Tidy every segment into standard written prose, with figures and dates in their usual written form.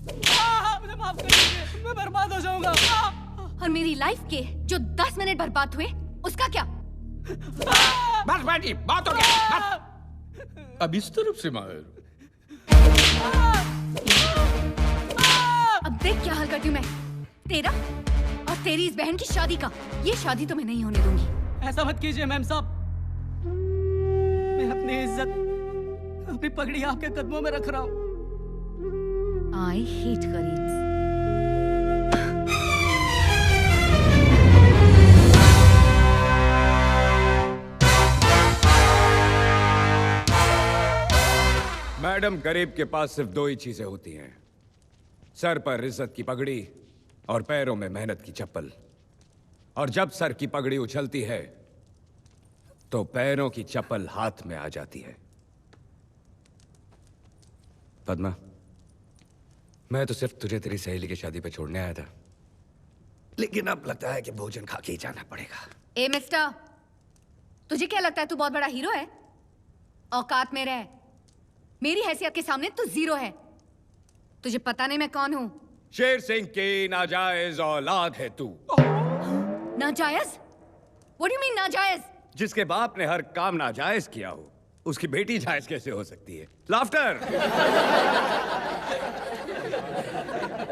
मुझे माफ कर दीजिए, मैं बर्बाद हो जाऊंगा। और मेरी लाइफ के जो 10 मिनट बर्बाद हुए उसका क्या? बस बाजी, बहुत हो गया, बस। अब इस तरफ से माहिर। अब देख क्या हाल करती हूँ मैं तेरा और तेरी इस बहन की शादी का। ये शादी तो मैं नहीं होने दूंगी। ऐसा मत कीजिए मैम साहब, मैं अपनी इज्जत, अपनी पगड़ी आपके कदमों में रख रहा हूँ। I hate गरीब। मैडम, गरीब के पास सिर्फ दो ही चीजें होती हैं, सर पर इज्जत की पगड़ी और पैरों में मेहनत की चप्पल। और जब सर की पगड़ी उछलती है तो पैरों की चप्पल हाथ में आ जाती है। पद्मा, मैं तो सिर्फ तुझे तेरी सहेली की शादी पे छोड़ने आया था, लेकिन अब लगता है कि भोजन खा के ही जाना पड़ेगा। ए मिस्टर, तुझे क्या लगता है तू बहुत बड़ा हीरो है? औकात में रह। मेरी हैसियत के सामने तू जीरो है। तुझे पता नहीं मैं कौन हूँ? शेर सिंह की नाजायज औलाद है तू। नाजायज? What do you mean नाजायज? जिसके बाप ने हर काम नाजायज किया हो, उसकी बेटी जायज कैसे हो सकती है? लाफ्टर।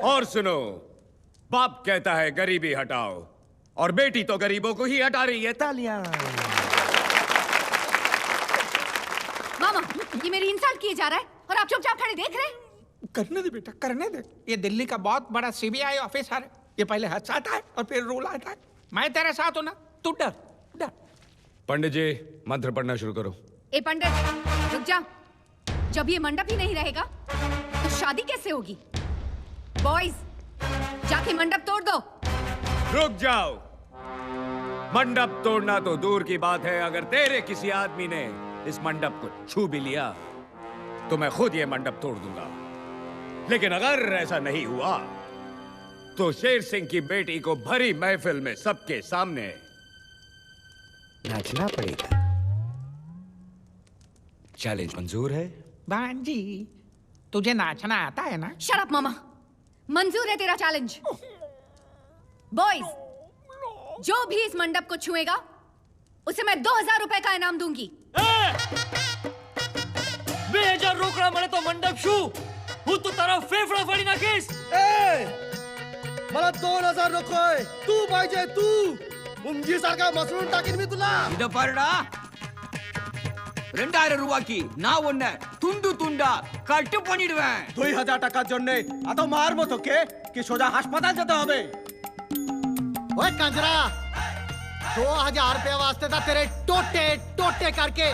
और सुनो, बाप कहता है गरीबी हटाओ और बेटी तो गरीबों को ही हटा रही है। तालियां। मामा, ये मेरी इंसल्ट किए जा रहा है और आप चुपचाप खड़े देख रहे हैं। करने दे बेटा, करने दे। ये दिल्ली का बहुत बड़ा सीबीआई ऑफिसर है। ये पहले हंसाता है और फिर रुलाता है। मैं तेरे साथ हूं ना, तू डर डर। पंडित जी, मंत्र पढ़ना शुरू करो। ए पंडित, रुक जा। जब ये मंडप ही नहीं रहेगा तो शादी कैसे होगी? बॉयज, जाके मंडप तोड़ दो। रुक जाओ। मंडप तोड़ना तो दूर की बात है, अगर तेरे किसी आदमी ने इस मंडप को छू भी लिया तो मैं खुद ये मंडप तोड़ दूंगा। लेकिन अगर ऐसा नहीं हुआ तो शेर सिंह की बेटी को भरी महफिल में सबके सामने नाचना पड़ेगा। चैलेंज मंजूर है? बांजी, तुझे नाचना आता है ना? शट अप मामा, मंजूर है तेरा चैलेंज। बॉयज, जो भी इस मंडप को छुएगा उसे मैं 2000 रुपए का इनाम दूंगी। 2000 रोकड़ा मळे तो मंडप शू હું તો તારા ફેફડા ફાડી નાખીશ। मला 2000 नकोय, तू पाहिजे तू। मुंगी सारखा मसळून टाकीन मी तुला। இத பாருடா, 2000 ரூபாய்க்கு நான் உன்னை துண்டு துண்டா கட்டு பண்ணிடுவேன்। 2000 টাকার জন্য এত মার মতো কে কি সোজা হাসপাতাল যেতে হবে? ওই কাঞ্জরা, 2000 रुपए वास्ते था तेरे टोटे टोटे करके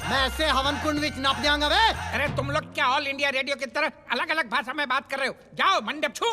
मैं ऐसे हवन कुंड विच नाप जाऊंगा बे। अरे तुम लोग क्या ऑल इंडिया रेडियो की तरह अलग अलग भाषा में बात कर रहे हो? जाओ मंडप छू।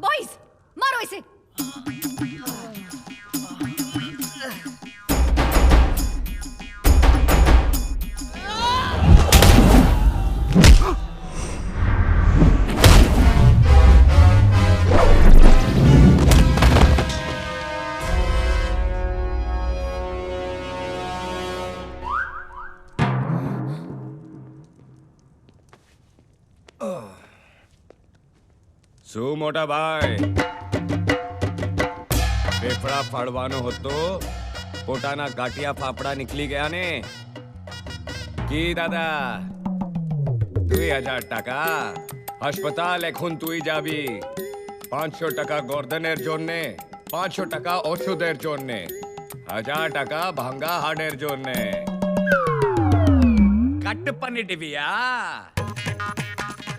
बॉयज, मारो इसे। શું મોટા ભાઈ, ફેફડા ફાડવાનો હતો, પોતાના ગાંઠિયા ફાફડા નીકળી ગયા ને? কি দাদা, 2000 টাকা হাসপাতাল এখন তুই যাবি, 500 টাকা গর্দনের জন্যে, 500 টাকা ওষুধের জন্যে, 1000 টাকা ভাঙ্গা হাড়ের জন্যে। కట్ பண்ணிடுவியா?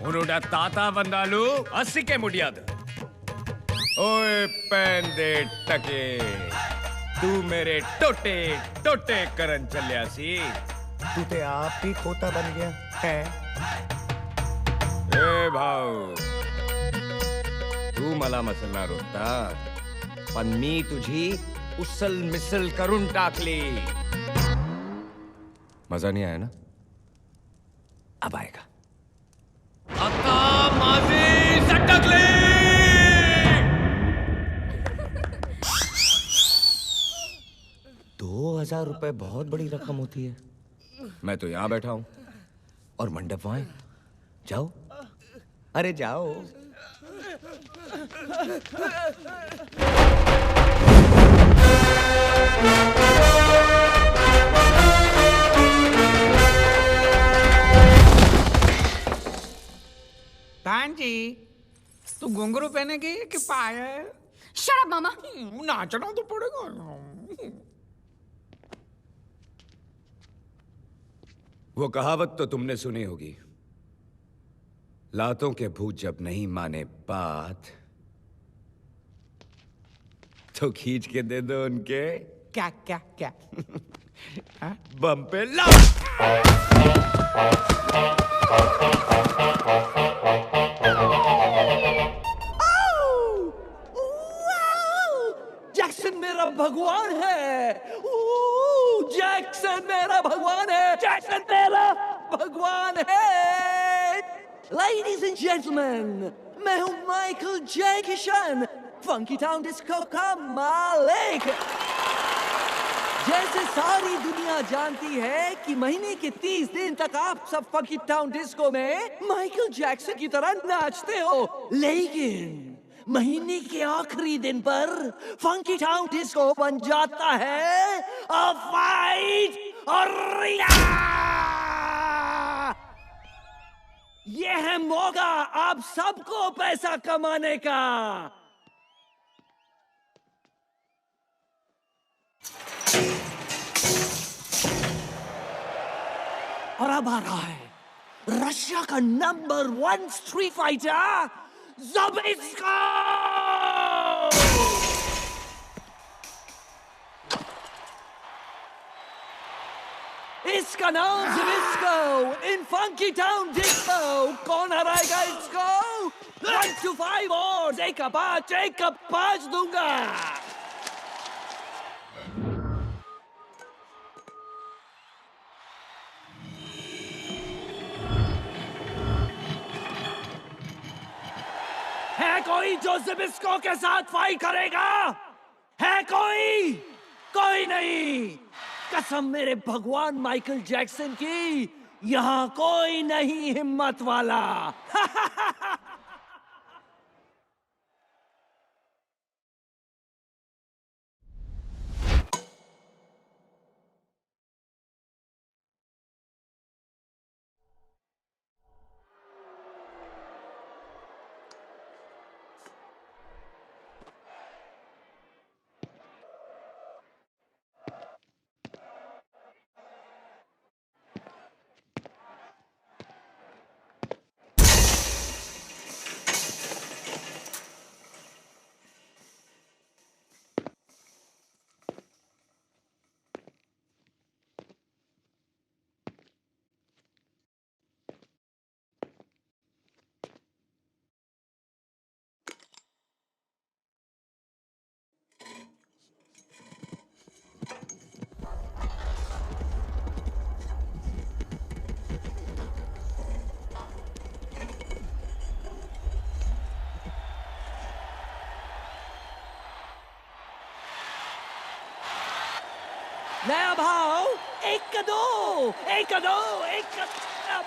உன்னோட தாத்தா வந்தாலும் அசிக்க முடியாது। ओए पैंदे टके, तू मेरे टोटे टोटे करन चलिया सी, तू ते आप भी खोता बन गया है। ए भाऊ, तू मला मसलना रोखता, पण मी तुझी उसल मिसल करून टाकली। मजा नहीं आया ना? अब आएगा। आता माझी सटकली। 2000 रुपए बहुत बड़ी रकम होती है। मैं तो यहां बैठा हूं और मंडप वहां है। जाओ, अरे जाओ। बहन जी, तू घुंघरू पहनेगी कि पायल? शट अप मामा। नाचना तो पड़ेगा। वो कहावत तो तुमने सुनी होगी, लातों के भूत जब नहीं माने बात तो खींच के दे दो उनके क्या क्या क्या? बम पे ला। जैक्सन मेरा भगवान है। जैक्सन मेरा भगवान है। जैक्सन मेरा भगवान है। Ladies and gentlemen, मैं हूँ Michael Jackson, funky town disco का मालिक। जैसे सारी दुनिया जानती है कि महीने के 30 दिन तक आप सब फंकी टाउन डिस्को में माइकल जैक्सन की तरह नाचते हो, लेकिन महीने के आखिरी दिन पर फंकी टाउन डिस्को बन जाता है अ फाइट अरेना। ये है मौका आप सबको पैसा कमाने का। और अब आ रहा है रशिया का नंबर 1 स्ट्रीट फाइटर ज़बिस्को। इसका नाम ज़बिस्को इन फंकी टाउन डिस्को। कौन हराएगा इसको? 1 to 5 और एक का पांच दूंगा। है कोई जो ज़बिस्को के साथ फाइट करेगा? है कोई? कोई नहीं। कसम मेरे भगवान माइकल जैक्सन की, यहां कोई नहीं हिम्मत वाला। नया भाव 1 का 2, 1 का 2, 1 का 2।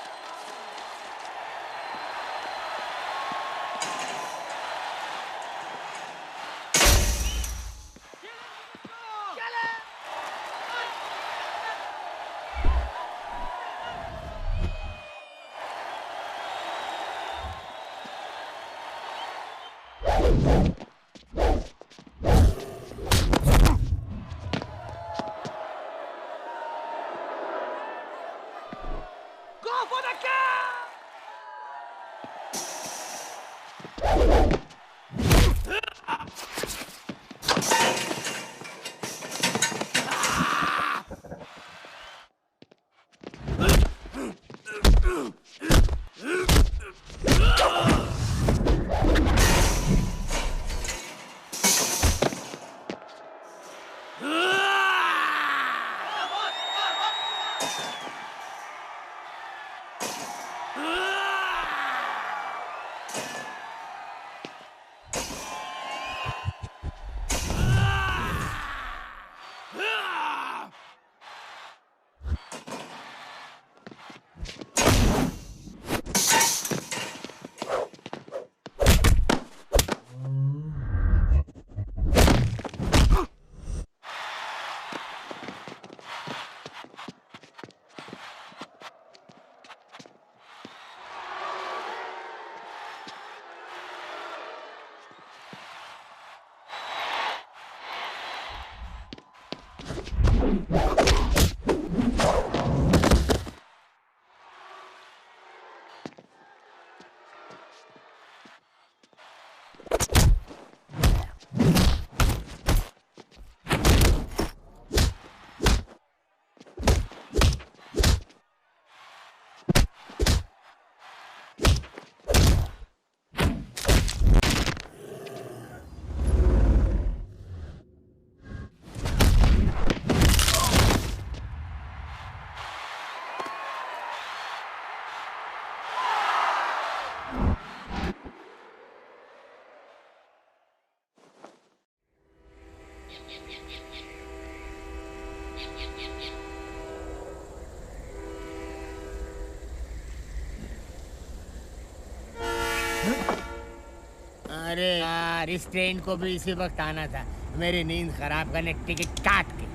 अरे यार, इस ट्रेन को भी इसी वक्त आना था। मेरी नींद खराब करने टिकट काट के।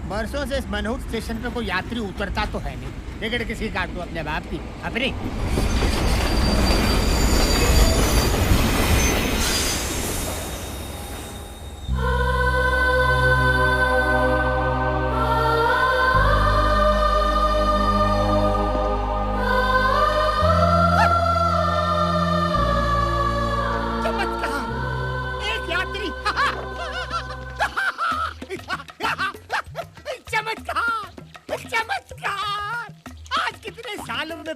बरसों से इस मनहूस स्टेशन पे कोई यात्री उतरता तो है नहीं। टिकट किसी काट दो, अपने बाप की, अपनी।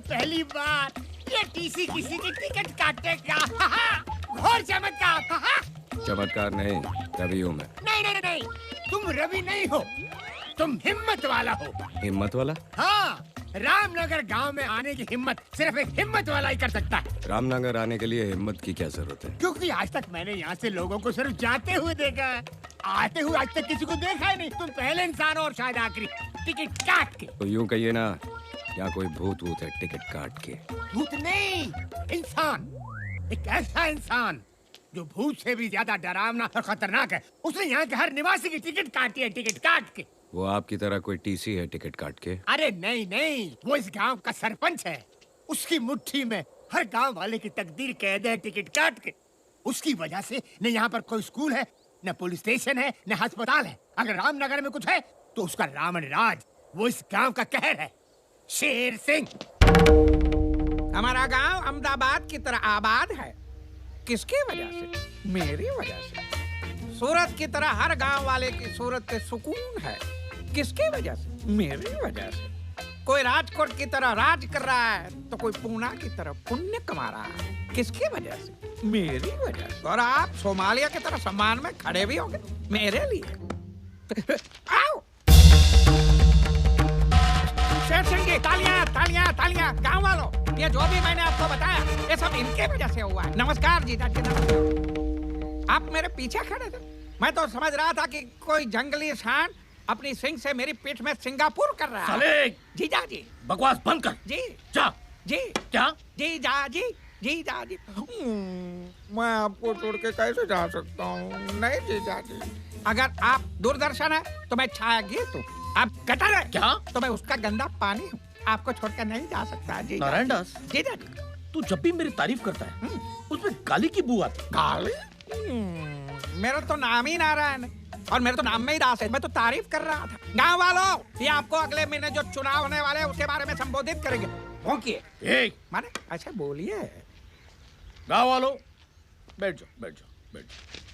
पहली बार ये टीसी किसी की टिकट काटेगा। घोर चमत्कार। चमत्कार नहीं, रवि हूँ मैं। नहीं नहीं नहीं, तुम रवि नहीं हो, तुम हिम्मत वाला हो। हिम्मत वाला? हाँ, रामनगर गांव में आने की हिम्मत सिर्फ एक हिम्मत वाला ही कर सकता है। रामनगर आने के लिए हिम्मत की क्या जरूरत है? क्योंकि आज तक मैंने यहाँ से लोगों को सिर्फ जाते हुए देखा है, आते हुए आज तक किसी को देखा ही नहीं। तुम पहले इंसान और शायद आखिरी। टिकट काट के। तो यूँ कहिए ना, यहाँ कोई भूत वूत है टिकट काट के। भूत नहीं, इंसान। एक ऐसा इंसान जो भूत से भी ज्यादा डरावना और खतरनाक है। उसने यहाँ के हर निवासी की टिकट काटी है, टिकट काट के। वो आपकी तरह कोई टीसी है टिकट काट के? अरे नहीं नहीं, वो इस गांव का सरपंच है। उसकी मुट्ठी में हर गांव वाले की तकदीर कैद है, टिकट काट के। उसकी वजह से न यहाँ पर कोई स्कूल है, न पुलिस स्टेशन है, न अस्पताल है। अगर रामनगर में कुछ है तो उसका रावण राज, वो इस गांव का कहर है। शेर सिंह। हमारा गांव अहमदाबाद की तरह आबाद है। किसकी वजह से? मेरी वजह से। सूरत की तरह हर गांव वाले की सूरत पे सुकून है। किसकी वजह से? मेरी वजह से। कोई राजकोट की तरह राज कर रहा है तो कोई पूना की तरह पुण्य कमा रहा है। किसकी वजह से? मेरी वजह से। और आप सोमालिया की तरह सम्मान में खड़े भी होंगे मेरे लिए। आओ शेर सिंह जी, तालियां तालियां तालियां। गांव वालों, ये जो भी मैंने आपको बताया ये सब इनके वजह से हुआ है। नमस्कार जीजा जी, नमस्कार। आप मेरे पीछे खड़े थे, मैं तो समझ रहा था कि कोई जंगली सांड अपनी सिंग से मेरी पीठ में सिंगापुर कर रहा है। साले! जीजा जी, बकवास बंद कर। जी जा। जी क्या? जीजा जी, जीजा जी। मैं आपको छोड़ के कैसे जा सकता हूँ? नहीं जीजा जी, अगर आप दूरदर्शन है तो मैं छायागीत हूँ। आप गटर है क्या? तो मैं उसका गंदा पानी हूँ। आपको छोड़कर नहीं जा सकता जी। नारायण दास, जीजा जी, तू जब भी मेरी तारीफ करता है उसमें गाली की बू आती है। गाली? मेरा तो नाम ही नारायण है और मेरे तो नाम में ही दास है। मैं तो तारीफ कर रहा था। गांव वालों, ये आपको अगले महीने जो चुनाव होने वाले हैं उसके बारे में संबोधित करेंगे। भौंकिए। माने अच्छा बोलिए। गाँव वालों, बैठ जाओ बैठ जाओ बैठ जाओ।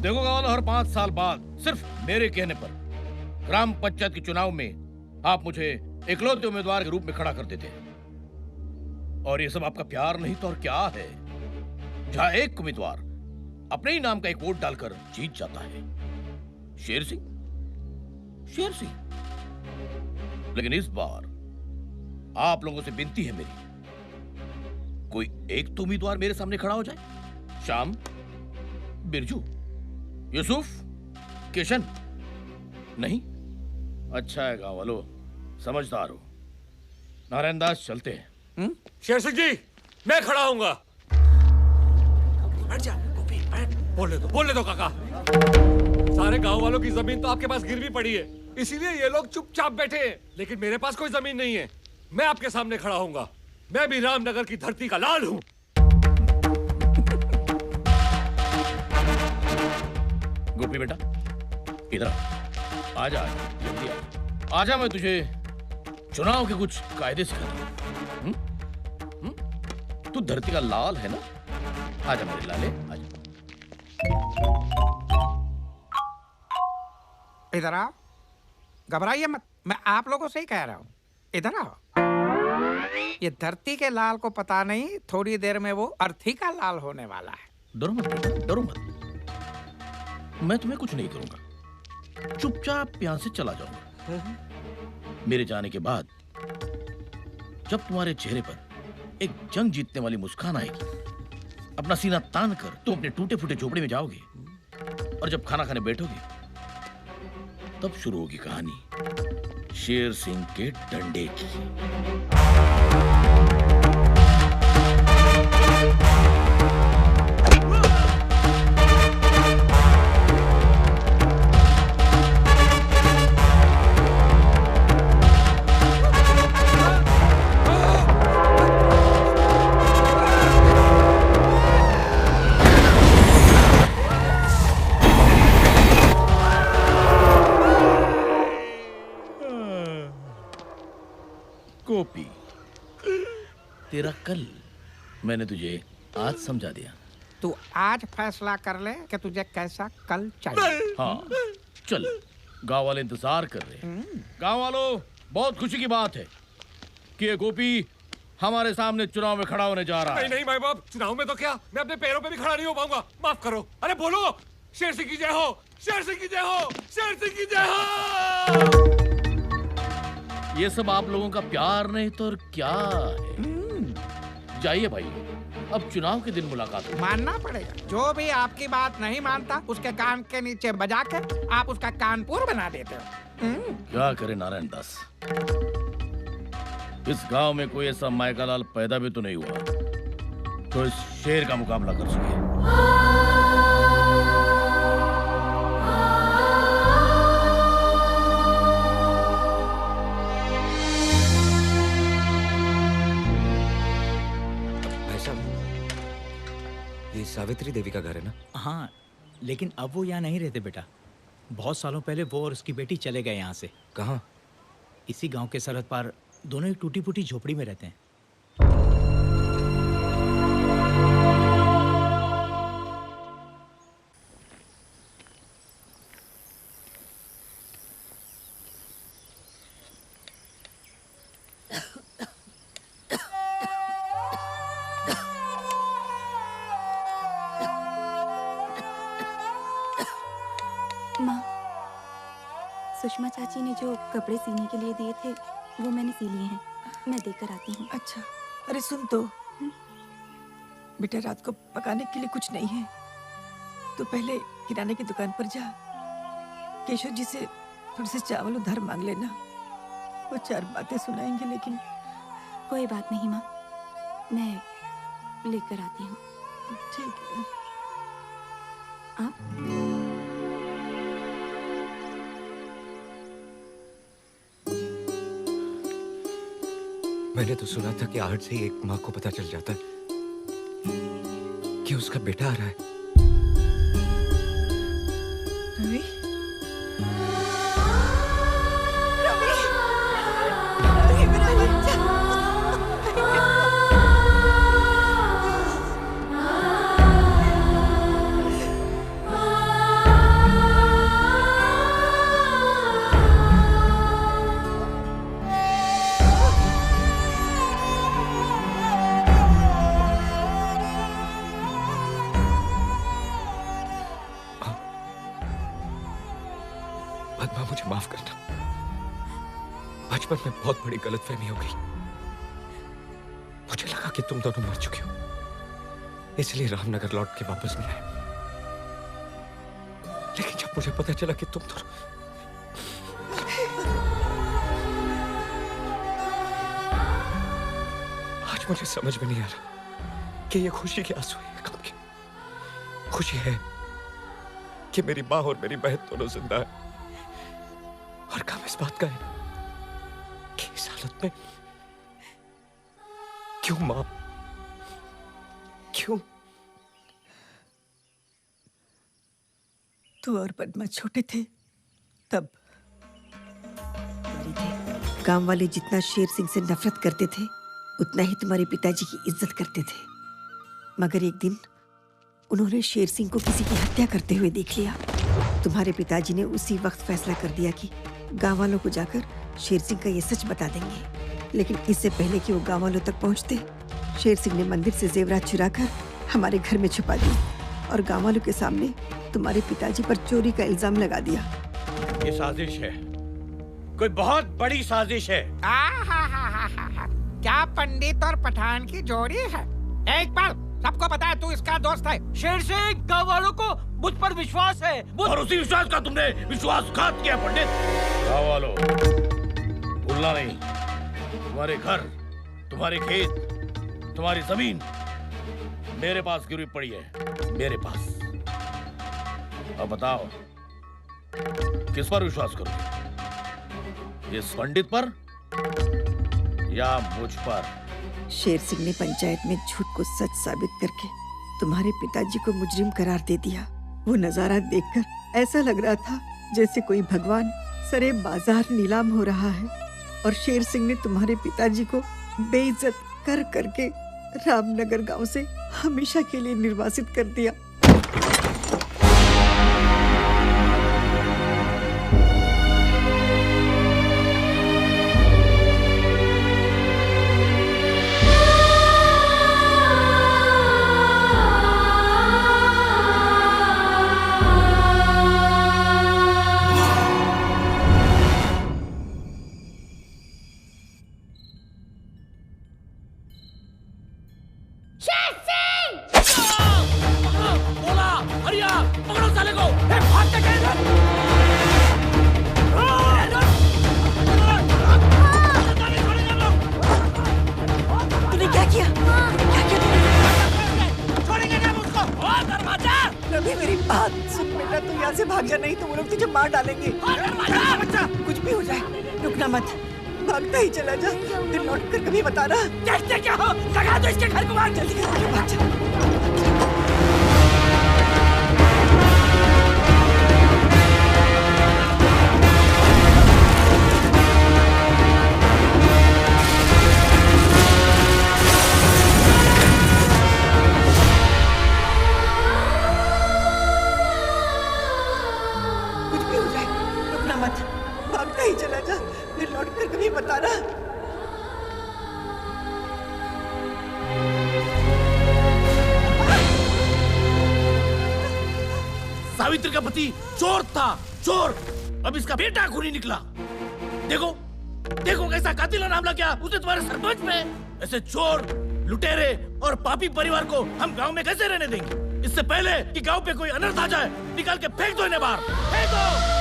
देखो गाँव वालों, हर 5 साल बाद सिर्फ मेरे कहने पर ग्राम पंचायत के चुनाव में आप मुझे इकलौते उम्मीदवार के रूप में खड़ा कर देते हैं। और ये सब आपका प्यार नहीं तो और क्या है? जहां एक उम्मीदवार अपने ही नाम का एक वोट डालकर जीत जाता है। शेर सिंह, शेर सिंह, लेकिन इस बार आप लोगों से विनती है मेरी, कोई एक तो उम्मीदवार मेरे सामने खड़ा हो जाए। श्याम, बिरजू, यूसुफ, किशन। नहीं? अच्छा है गांव वालों, समझदार हो। नारायण दास, चलते हैं। शेर सिंह जी, मैं खड़ा हूंगा। बैठ जा गोपी, बैठ। बोलने दो काका। सारे गांव वालों की जमीन तो आपके पास गिरवी पड़ी है, इसीलिए ये लोग चुपचाप बैठे हैं। लेकिन मेरे पास कोई जमीन नहीं है, मैं आपके सामने खड़ा हूंगा। मैं भी रामनगर की धरती का लाल हूं। गोपी बेटा, इधर आजा, जल्दी आजा। मैं तुझे चुनाव के कुछ कायदे सिखाता हूं। तू धरती का लाल है ना? आजा मेरे लाले, आजा। इधर आओ, घबराइए मत, मैं आप लोगों से ही कह रहा हूं। इधर आओ। ये धरती के लाल को पता नहीं, थोड़ी देर में वो अर्थी का लाल होने वाला है। डरो मत बेटा, डरो मत। मैं तुम्हें कुछ नहीं करूंगा, चुपचाप यहां से चला जाऊंगा। मेरे जाने के बाद जब तुम्हारे चेहरे पर एक जंग जीतने वाली मुस्कान आएगी, अपना सीना तान कर तुम अपने टूटे फूटे झोपड़े में जाओगे, और जब खाना खाने बैठोगे तब शुरू होगी कहानी शेर सिंह के डंडे की। गोपी, तेरा कल मैंने तुझे आज समझा दिया। तू आज फैसला कर ले कि तुझे कैसा कल चाहिए। हाँ, चल, गांव वाले इंतजार कर रहे हैं। गांव वालों, बहुत खुशी की बात है कि ये गोपी हमारे सामने चुनाव में खड़ा होने जा रहा है। नहीं माई बाप, चुनाव में तो क्या, मैं अपने पैरों पे भी खड़ा नहीं हो पाऊंगा। माफ करो। अरे बोलो, शेर सिंह की जय हो, शेर सिंह की जय हो, शेर सिंह की जय हो। ये सब आप लोगों का प्यार नहीं तो और क्या है। जाइए भाई, अब चुनाव के दिन मुलाकात होगी। मानना पड़ेगा, जो भी आपकी बात नहीं मानता उसके कान के नीचे बजाकर आप उसका कानपुर बना देते हो। क्या करे नारायण दास, इस गांव में कोई ऐसा मायकालाल पैदा भी तो नहीं हुआ तो इस शेर का मुकाबला कर सके। ये सावित्री देवी का घर है ना? हाँ, लेकिन अब वो यहाँ नहीं रहते बेटा। बहुत सालों पहले वो और उसकी बेटी चले गए यहाँ से। कहाँ? इसी गांव के सरहद पार दोनों एक टूटी फूटी झोपड़ी में रहते हैं। सुषमा चाची ने जो कपड़े सीने के लिए दिए थे वो मैंने सी लिए हैं, मैं देकर आती हूँ। अच्छा, अरे सुन तो, बेटा रात को पकाने के लिए कुछ नहीं है तो पहले किराने की दुकान पर जा, केशव जी से थोड़े से चावल उधार मांग लेना। वो चार बातें सुनाएंगे। लेकिन कोई बात नहीं माँ, मैं लेकर आती हूँ। ठीक है। आप मैंने तो सुना था कि आहट से ही एक माँ को पता चल जाता है कि उसका बेटा आ रहा है। रवि? मेरा बच्चा। बचपन में बहुत बड़ी गलतफहमी हो गई। मुझे लगा कि तुम दोनों मर चुके हो, इसलिए रामनगर लौट के वापस नहीं आए। लेकिन जब मुझे पता चला कि तुम दोनों आज मुझे समझ में नहीं आ रहा कि ये खुशी के आंसू है, गम के। खुशी है कि मेरी माँ और मेरी बहन दोनों जिंदा है, और गम इस बात का है कि इस हालत में क्यों माँ, क्यों? तू और पद्मा छोटे थे तब गांव वाले जितना शेर सिंह से नफरत करते थे उतना ही तुम्हारे पिताजी की इज्जत करते थे। मगर एक दिन उन्होंने शेर सिंह को किसी की हत्या करते हुए देख लिया। तुम्हारे पिताजी ने उसी वक्त फैसला कर दिया कि गांव वालों को जाकर शेर सिंह का ये सच बता देंगे। लेकिन इससे पहले कि वो गांव वालों तक पहुंचते, शेर सिंह ने मंदिर से जेवरात चुराकर हमारे घर में छुपा दिए और गांव वालों के सामने तुम्हारे पिताजी पर चोरी का इल्जाम लगा दिया। ये साजिश है, कोई बहुत बड़ी साजिश है। क्या पंडित और पठान की जोड़ी है? एक बार सबको पता है तू इसका दोस्त है। शेर सिंह, गाँव वालों को मुझ पर विश्वास है, और उसी विश्वास का तुमने विश्वासघात किया पंडित। गाँव वालों, भूलना नहीं, तुम्हारे घर, तुम्हारे खेत, तुम्हारी जमीन मेरे पास गिरवी पड़ी है, मेरे पास। अब बताओ किस पर विश्वास करोगे, इस पंडित पर या मुझ पर? शेर सिंह ने पंचायत में झूठ को सच साबित करके तुम्हारे पिताजी को मुजरिम करार दे दिया। वो नजारा देखकर ऐसा लग रहा था जैसे कोई भगवान सरे बाजार नीलाम हो रहा है, और शेर सिंह ने तुम्हारे पिताजी को बेइज्जत कर करके रामनगर गांव से हमेशा के लिए निर्वासित कर दिया। कुछ भी हो जाए रुकना मत, भागता ही चला जा, फिर लौट कर कभी बताना। देखते क्या हो, लगा दो इसके घर को आग। जल्दी करके भाग जा। सावित्री का पति चोर था, चोर। अब इसका बेटा खूनी निकला। देखो देखो कैसा कातिलाना हमला किया उसने तुम्हारे सरपंच पे। ऐसे चोर, लुटेरे और पापी परिवार को हम गांव में कैसे रहने देंगे? इससे पहले कि गांव पे कोई अनर्थ आ जाए, निकाल के फेंक दो इन्हें बाहर, फेंक दो।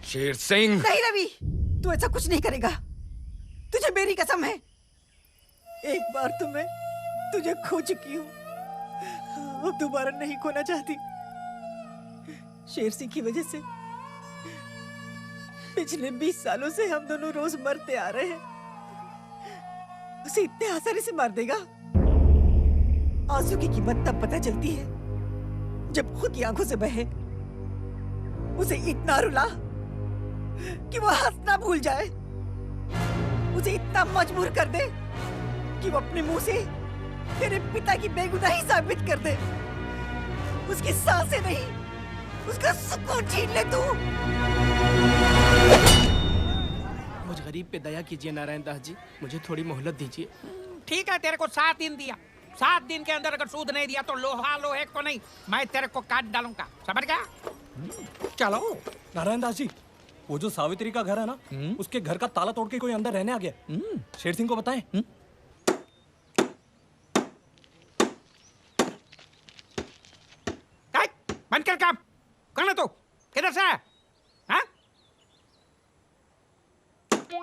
शेर सिंह, नहीं रवि, तू ऐसा कुछ नहीं करेगा, तुझे मेरी कसम है। एक बार तो मैं तुझे खो चुकी हूँ, अब दोबारा नहीं खोना चाहती। शेर सिंह की वजह से पिछले 20 सालों से हम दोनों रोज मरते आ रहे हैं। उसे इतने आसानी से मार देगा? आंसू की कीमत तब पता चलती है जब खुद की आंखों से बहे। उसे इतना रुला कि वो हंसना भूल जाए, उसे इतना मजबूर कर दे कि वो अपने मुंह से तेरे पिता की बेगुनाही साबित कर दे। उसकी सांसें नहीं, उसका सुकून छीन ले तू। गरीब पे दया कीजिए नारायण दास जी, मुझे थोड़ी मोहलत दीजिए। ठीक है, तेरे को 7 दिन दिया। 7 दिन के अंदर अगर सूद नहीं दिया तो लोहा लोहे को नहीं, मैं तेरे को काट डालूंगा, समझ गया? चलो। नारायण दास जी, वो जो सावित्री का घर है ना, उसके घर का ताला तोड़ के कोई अंदर रहने आ गया। शेर सिंह को बताएं। बंद कर काम। कौन है तू? किधर से है? हाँ?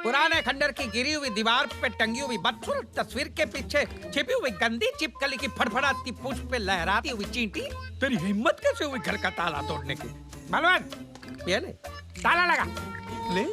पुराने खंडर की गिरी हुई दीवार पे टंगी हुई बदसूरत तस्वीर के पीछे छिपी हुई गंदी चिपकली की फड़फड़ाती पूंछ पे लहराती हुई चींटी, तेरी हिम्मत कैसे हुई घर का ताला तोड़ने की? बलवंत, ये ले, ताला लगा। ले।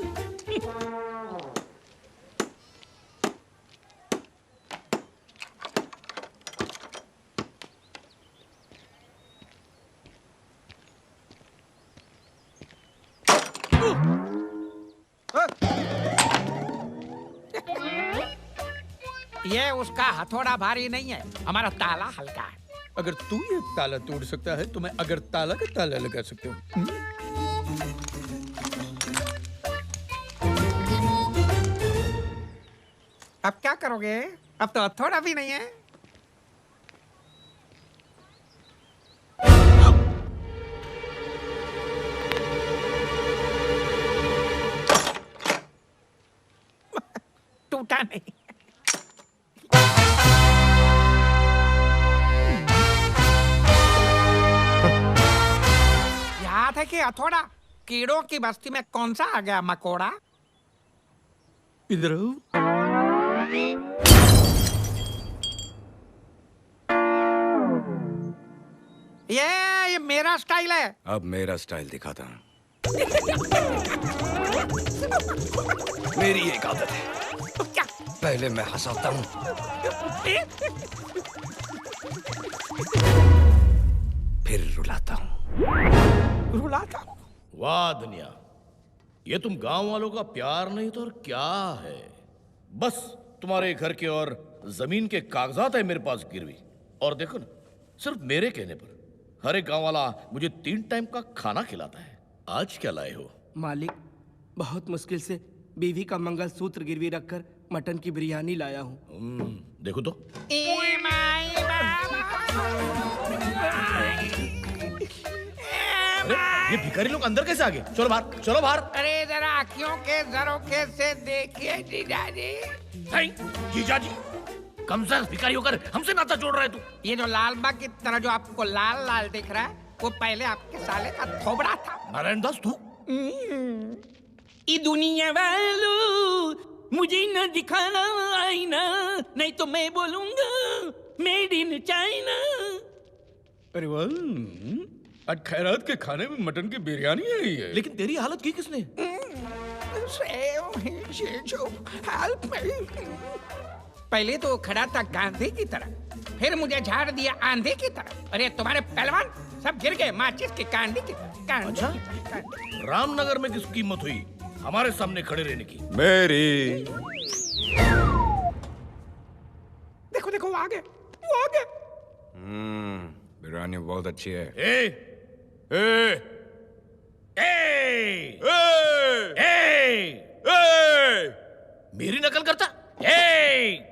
ये उसका हथौड़ा भारी नहीं है, हमारा ताला हल्का है। अगर तू ये ताला तोड़ सकता है तो मैं अगर ताला का ताला लगा सकता हूँ। अब क्या करोगे? अब तो हथौड़ा भी नहीं है। टूटा नहीं। याद है कि हथौड़ा? कीड़ों की बस्ती में कौन सा आ गया मकोड़ा? इधर ये मेरा स्टाइल है। अब मेरा स्टाइल दिखाता हूँ। मेरी एक आदत है, क्या? पहले मैं हंसाता हूँ, फिर रुलाता हूँ। रुलाता हूँ? वाह दुनिया, ये तुम गांव वालों का प्यार नहीं तो और क्या है? बस तुम्हारे घर के और जमीन के कागजात है मेरे पास गिरवी। और देखो ना, सिर्फ मेरे कहने पर हर एक गांव वाला मुझे 3 टाइम का खाना खिलाता है। आज क्या लाए हो? मालिक, बहुत मुश्किल से बीवी का मंगलसूत्र गिरवी रखकर मटन की बिरयानी लाया हूँ। देखो तो। अरे ये भिखारी लोग अंदर कैसे आ गए? चलो बाहर, चलो बाहर। अरे जरा आँखों के झरोखे से देखिए जीजाजी। जीजाजी, कम से भिखारी होकर हमसे नाता जोड़ रहे तू। ये जो लाल बाग की तरह जो आपको लाल लाल दिख रहा है, वो पहले आपके साले का थोबड़ा था। नारायण दास तू? ये दुनिया वालों, मुझे न दिखाना आईना, नहीं तो मैं बोलूंगा मेड इन चाइना। अरे वाह, आज खैरात के खाने में मटन की बिरयानी आई है। लेकिन तेरी हालत की किसने? पहले तो खड़ा था गांधी की तरह, फिर मुझे झाड़ दिया आंधी की तरह। अरे तुम्हारे पहलवान सब गिर गए माचिस की कांडी की तरह। अच्छा? रामनगर में किस कीमत हुई हमारे सामने खड़े रहने की? मेरी। देखो देखो, वो आ गए, वो आ गए। बिरयानी बहुत अच्छी है। ए! ए! ए! ए! मेरी नकल करता? ए!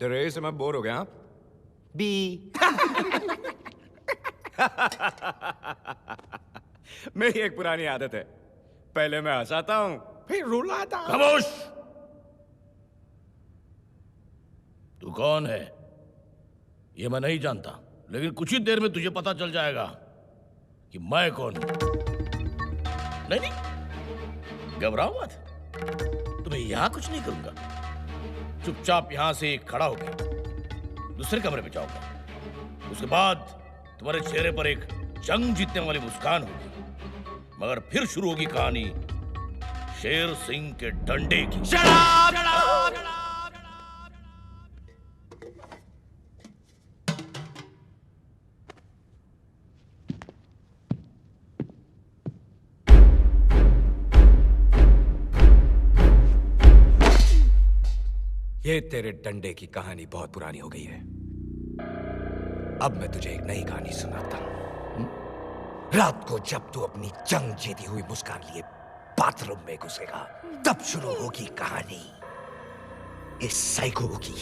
तेरे से मैं बोर हो गया। बी। मेरी एक पुरानी आदत है, पहले मैं हंसाता हूँ, फिर रुलाता हूँ। खामोश! तू कौन है ये मैं नहीं जानता, लेकिन कुछ ही देर में तुझे पता चल जाएगा कि मैं कौन हूं। नहीं नहीं, घबराओ मत, तुम्हें यहां कुछ नहीं करूंगा। चुपचाप यहां से खड़ा होकर दूसरे कमरे में जाऊंगा। उसके बाद तुम्हारे चेहरे पर एक जंग जीतने वाली मुस्कान होगी, मगर फिर शुरू होगी कहानी शेर सिंह के डंडे की। ये तेरे डंडे की कहानी बहुत पुरानी हो गई है। अब मैं तुझे एक नई कहानी सुनाता हूं। रात को जब तू अपनी जंग जीती हुई मुस्कान लिए बाथरूम में घुसेगा तब शुरू होगी कहानी इस साइको की।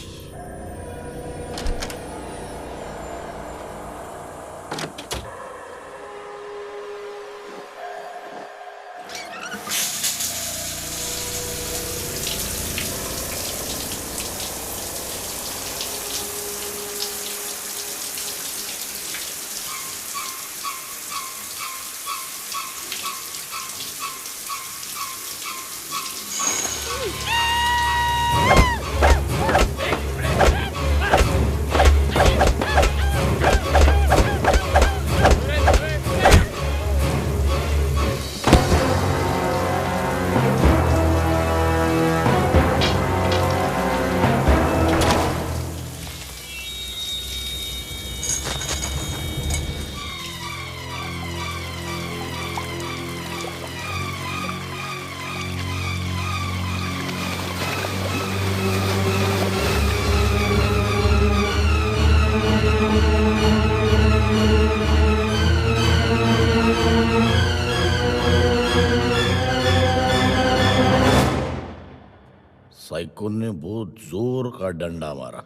साइको ने बहुत जोर का डंडा मारा।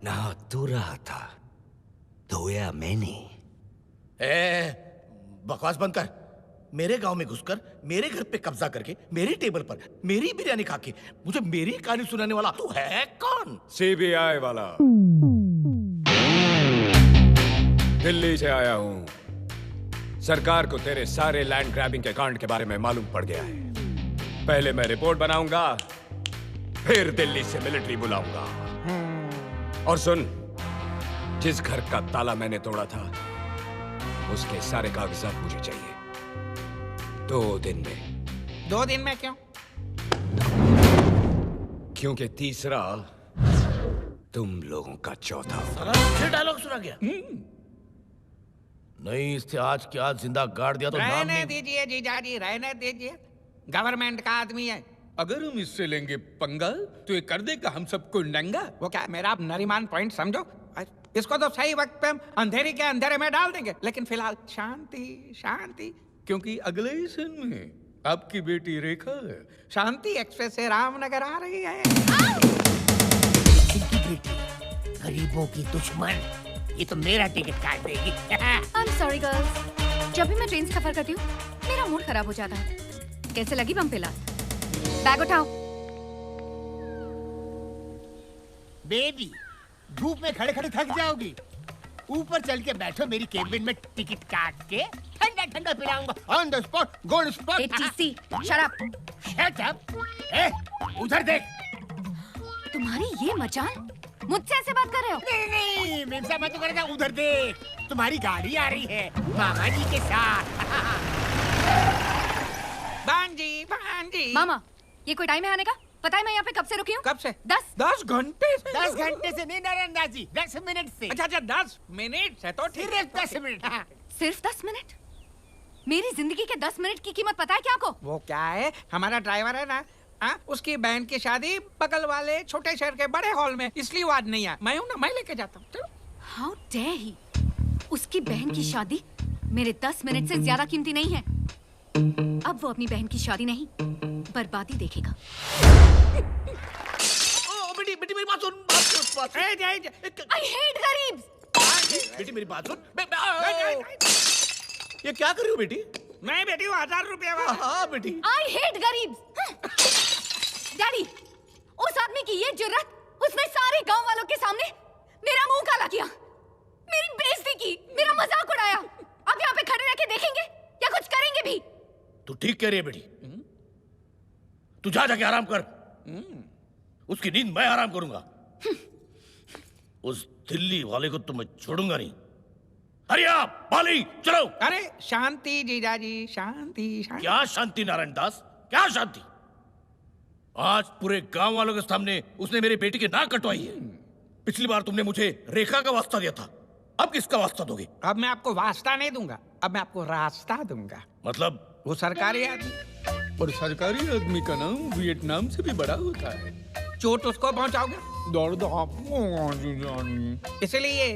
ना तू रहा था, धोया मैंने। बकवास बंद कर। मेरे गांव में घुसकर मेरे घर पे कब्जा करके मेरी टेबल पर मेरी बिरयानी खा के मुझे मेरी कहानी सुनाने वाला तू है कौन? सीबीआई वाला। दिल्ली से आया हूं। सरकार को तेरे सारे लैंड ग्रैबिंग के कांड के बारे में मालूम पड़ गया है। पहले मैं रिपोर्ट बनाऊंगा, फिर दिल्ली से मिलिट्री बुलाऊंगा। और सुन, जिस घर का ताला मैंने तोड़ा था उसके सारे कागजात मुझे चाहिए 2 दिन में। 2 दिन में क्यों? क्योंकि तीसरा तुम लोगों का चौथा। फिर डायलॉग सुना गया। नहीं, इससे आज के आज जिंदा गाड़ दिया तो नाम रहने नहीं। दीजिए जीजाजी, रहने दीजिए। गवर्नमेंट का आदमी है। अगर हम इससे लेंगे पंगा तो ये कर देगा हम सबको नंगा। वो क्या मेरा आप नरीमान पॉइंट समझो। इसको तो सही वक्त पे हम अंधेरी के अंधेरे में डाल देंगे, लेकिन फिलहाल शांति शांति। क्योंकि अगले ही सीन में आपकी बेटी रेखा शांति एक्सप्रेस से रामनगर आ रही है। इनकी बेटी गरीबों की दुश्मन, ये तो मेरा टिकट काट देगी। I'm sorry girls, जब भी मैं ट्रेन से सफर करती हूँ मेरा मूड खराब हो जाता है। कैसे लगी बम्पेला? बैग उठाओ। बेबी, धूप में खड़े खड़े थक जाओगी। ऊपर चल के बैठो मेरी केबिन में, टिकट काट के ठंडा ठंडा पिलाऊंगा on the spot, gold spot. TC, shut up. Shut up. ए, उधर देख। तुम्हारी ये मचान मुझसे ऐसे बात कर रहे हो? नहीं नहीं, मेरे मत करेगा। उधर देख, तुम्हारी गाड़ी आ रही है मामा जी के साथ। भांजी भांजी। मामा, ये कोई टाइम है आने का? पता है मैं यहाँ पे कब से रुकी हूँ? कब से? 10 घंटे से। 10 घंटे से नहीं नरंदाजी, 10 मिनट से। अच्छा 10 मिनट से तो ठीक। सिर्फ 10 मिनट। हाँ। सिर्फ 10 मिनट? मेरी जिंदगी के 10 मिनट की कीमत पता है क्या आपको? वो क्या है, हमारा ड्राइवर है ना, उसकी बहन की शादी बगल वाले छोटे शहर के बड़े हॉल में, इसलिए वो आज नहीं आया। मैं हूँ ना, मैं लेके जाता हूँ। How dare he. उसकी बहन की शादी मेरे 10 मिनट से ज्यादा कीमती नहीं है। अब वो अपनी बहन की शादी नहीं, बर्बादी देखेगा। बेटी बेटी मेरी बात सुन। I hate गरीब। बेटी मेरी बात सुन। ये क्या कर रही हो बेटी? मैं बेटी हूँ 1000 रुपया वाला। हाँ बेटी। I hate गरीब। डैडी, उस आदमी की ये जुर्रत, उसने सारे गांव वालों के सामने मेरा मुंह काला किया, मेरी बेइज्जती की, मेरा मजाक उड़ाया। अब यहाँ पे खड़े रह के देखेंगे या कुछ करेंगे भी? तू ठीक कह रही है बेटी। तू जा जाके आराम कर। उसकी नींद मैं आराम करूंगा। उस दिल्ली वाले को तो मैं छोड़ूंगा नहीं। अरे आप बाली चलो। अरे शांति जीजाजी, शांति शांति। क्या शांति नारायण दास, क्या शांति? आज पूरे गांव वालों के सामने उसने मेरी बेटी की नाक कटवाई है। पिछली बार तुमने मुझे रेखा का वास्ता दिया था, अब किसका वास्ता दोगे? अब मैं आपको वास्ता नहीं दूंगा, अब मैं आपको रास्ता दूंगा। मतलब? वो सरकारी आदमी। और सरकारी आदमी का नाम वियतनाम से भी बड़ा होता है। चोट उसको पहुंचाओगे। दर्द आपको, इसलिए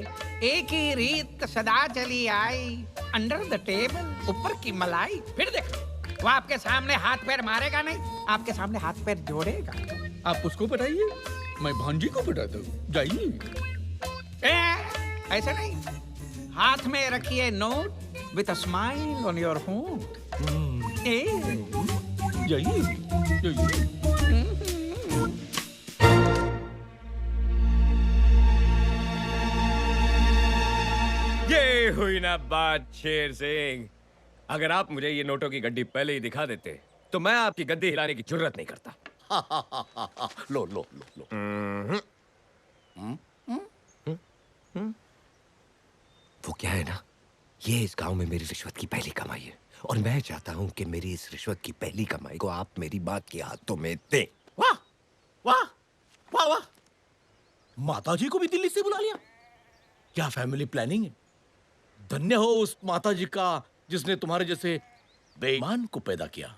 एक ही रीत सदा चली आई, अंडर द टेबल, ऊपर की मलाई। फिर देख, वो आपके सामने हाथ पैर मारेगा नहीं, आपके सामने हाथ पैर जोड़ेगा। आप उसको पटाइए, मैं भांजी को पटाता हूँ। जाइए। ऐसा नहीं, हाथ में रखिए note with a smile on your होंठ। जाइए, जाइए। ये हुई ना बात शेर सिंह। अगर आप मुझे ये नोटों की गड्डी पहले ही दिखा देते तो मैं आपकी गद्दी हिलाने की जुर्रत नहीं करता। लो लो लो लो। वो क्या है ना, ये इस गांव में मेरी रिश्वत की पहली कमाई है और मैं चाहता हूं कि मेरी इस रिश्वत की पहली कमाई को आप मेरी बात के हाथों में दें। वाह वाह वाह वाह, माताजी को भी दिल्ली से बुला लिया। क्या फैमिली प्लानिंग है। धन्य हो उस माताजी का जिसने तुम्हारे जैसे बेईमान को पैदा किया।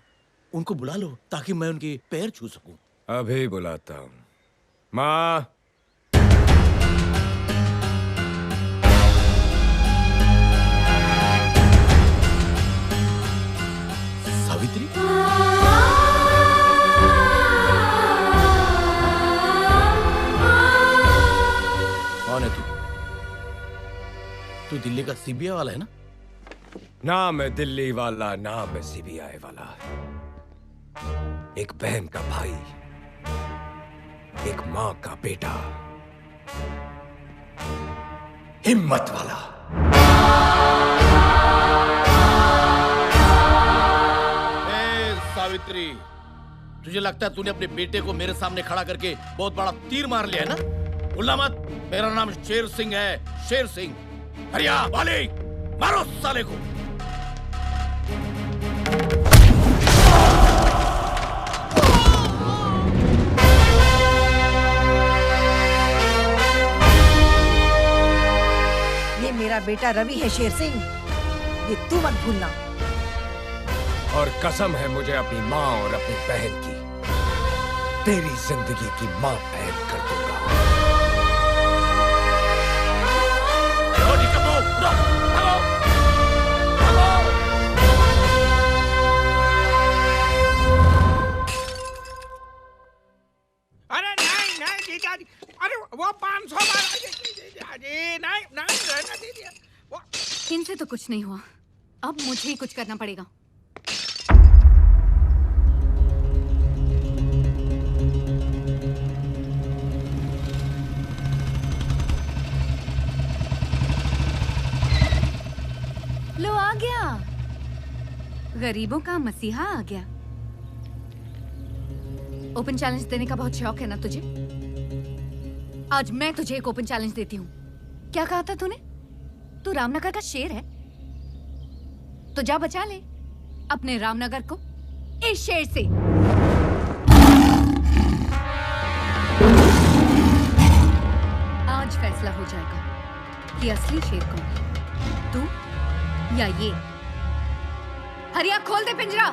उनको बुला लो ताकि मैं उनके पैर छू सकूं। अभी बुलाता हूं। माँ, सावित्री, कौन है तू दिल्ली का सीबीआई वाला है ना? ना मैं दिल्ली वाला, ना मैं सीबीआई वाला। एक बहन का भाई, एक माँ का बेटा, हिम्मत वाला। सावित्री, तुझे लगता है तूने अपने बेटे को मेरे सामने खड़ा करके बहुत बड़ा तीर मार लिया है ना? भूलना मत, मेरा नाम शेर सिंह है, शेर सिंह। हरिया वाली, मारो साले को। ये मेरा बेटा रवि है शेर सिंह, ये तू मत भूलना। और कसम है मुझे अपनी माँ और अपनी बहन की, तेरी जिंदगी की माँ बहन कर दूंगा। अरे नहीं नहीं जीजा जी, अरे वो 500 नहीं नहीं रहने दीजिए। इनसे तो कुछ नहीं हुआ, अब मुझे ही कुछ करना पड़ेगा। लो आ गया, गरीबों का मसीहा आ गया। ओपन चैलेंज देने का बहुत शौक है ना तुझे? आज मैं तुझे एक ओपन चैलेंज देती हूँ। क्या कहा था तूने? तू रामनगर का शेर है, तो जा बचा ले अपने रामनगर को इस शेर से। आज फैसला हो जाएगा कि असली शेर कौन है, तू या ये। हरिया खोल दे पिंजरा।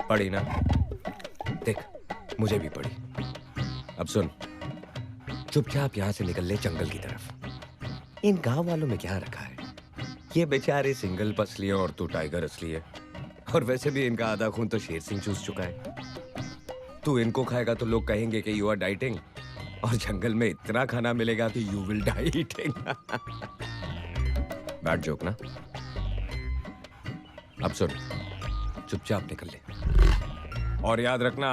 पड़ी ना? देख, मुझे भी पड़ी। अब सुन, चुपचाप यहाँ से निकल ले जंगल की तरफ। इन गांव वालों में क्या रखा है? ये बेचारे सिंगल पसली हैं और तू टाइगर असली है। और वैसे भी इनका आधा खून तो शेर सिंह चूस चुका है। तू इनको खाएगा तो लोग कहेंगे कि यू आर डाइटिंग, और जंगल में इतना खाना मिलेगा कि you will dieting. Bad joke ना? अब सुन, चुपचाप निकल ले। और याद रखना,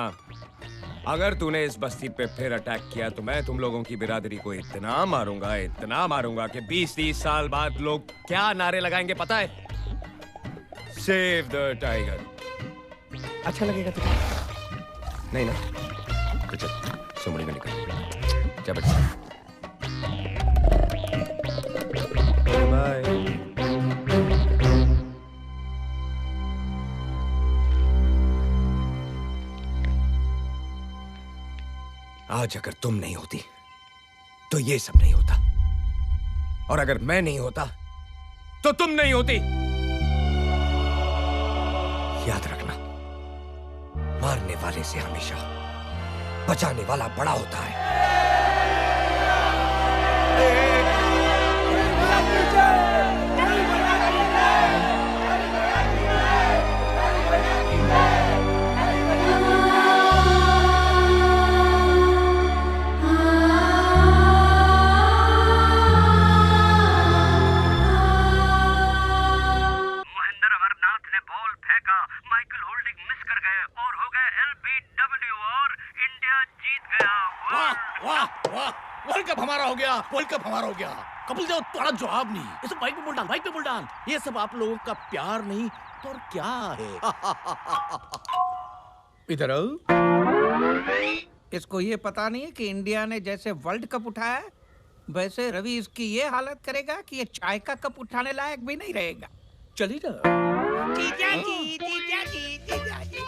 अगर तूने इस बस्ती पे फिर अटैक किया तो मैं तुम लोगों की बिरादरी को इतना मारूंगा कि 20-30 साल बाद लोग क्या नारे लगाएंगे पता है? Save the tiger. अच्छा लगेगा तुझे? नहीं ना? तो चल, सुमड़ी में निकल। जा बेटा। बाय। आज अगर तुम नहीं होती तो ये सब नहीं होता, और अगर मैं नहीं होता तो तुम नहीं होती। याद रखना, मारने वाले से हमेशा बचाने वाला बड़ा होता है। वर्ल्ड कप हमारा हो गया। कपिल देव तुम्हारा जवाब नहीं। ये सब बाइक पे बोल डाल, बाइक पे बोल डाल। ये सब आप लोगों का प्यार नहीं तो और क्या है? इधर आओ। इसको ये पता नहीं है कि इंडिया ने जैसे वर्ल्ड कप उठाया वैसे रवि इसकी ये हालत करेगा कि ये चाय का कप उठाने लायक भी नहीं रहेगा। चली ना।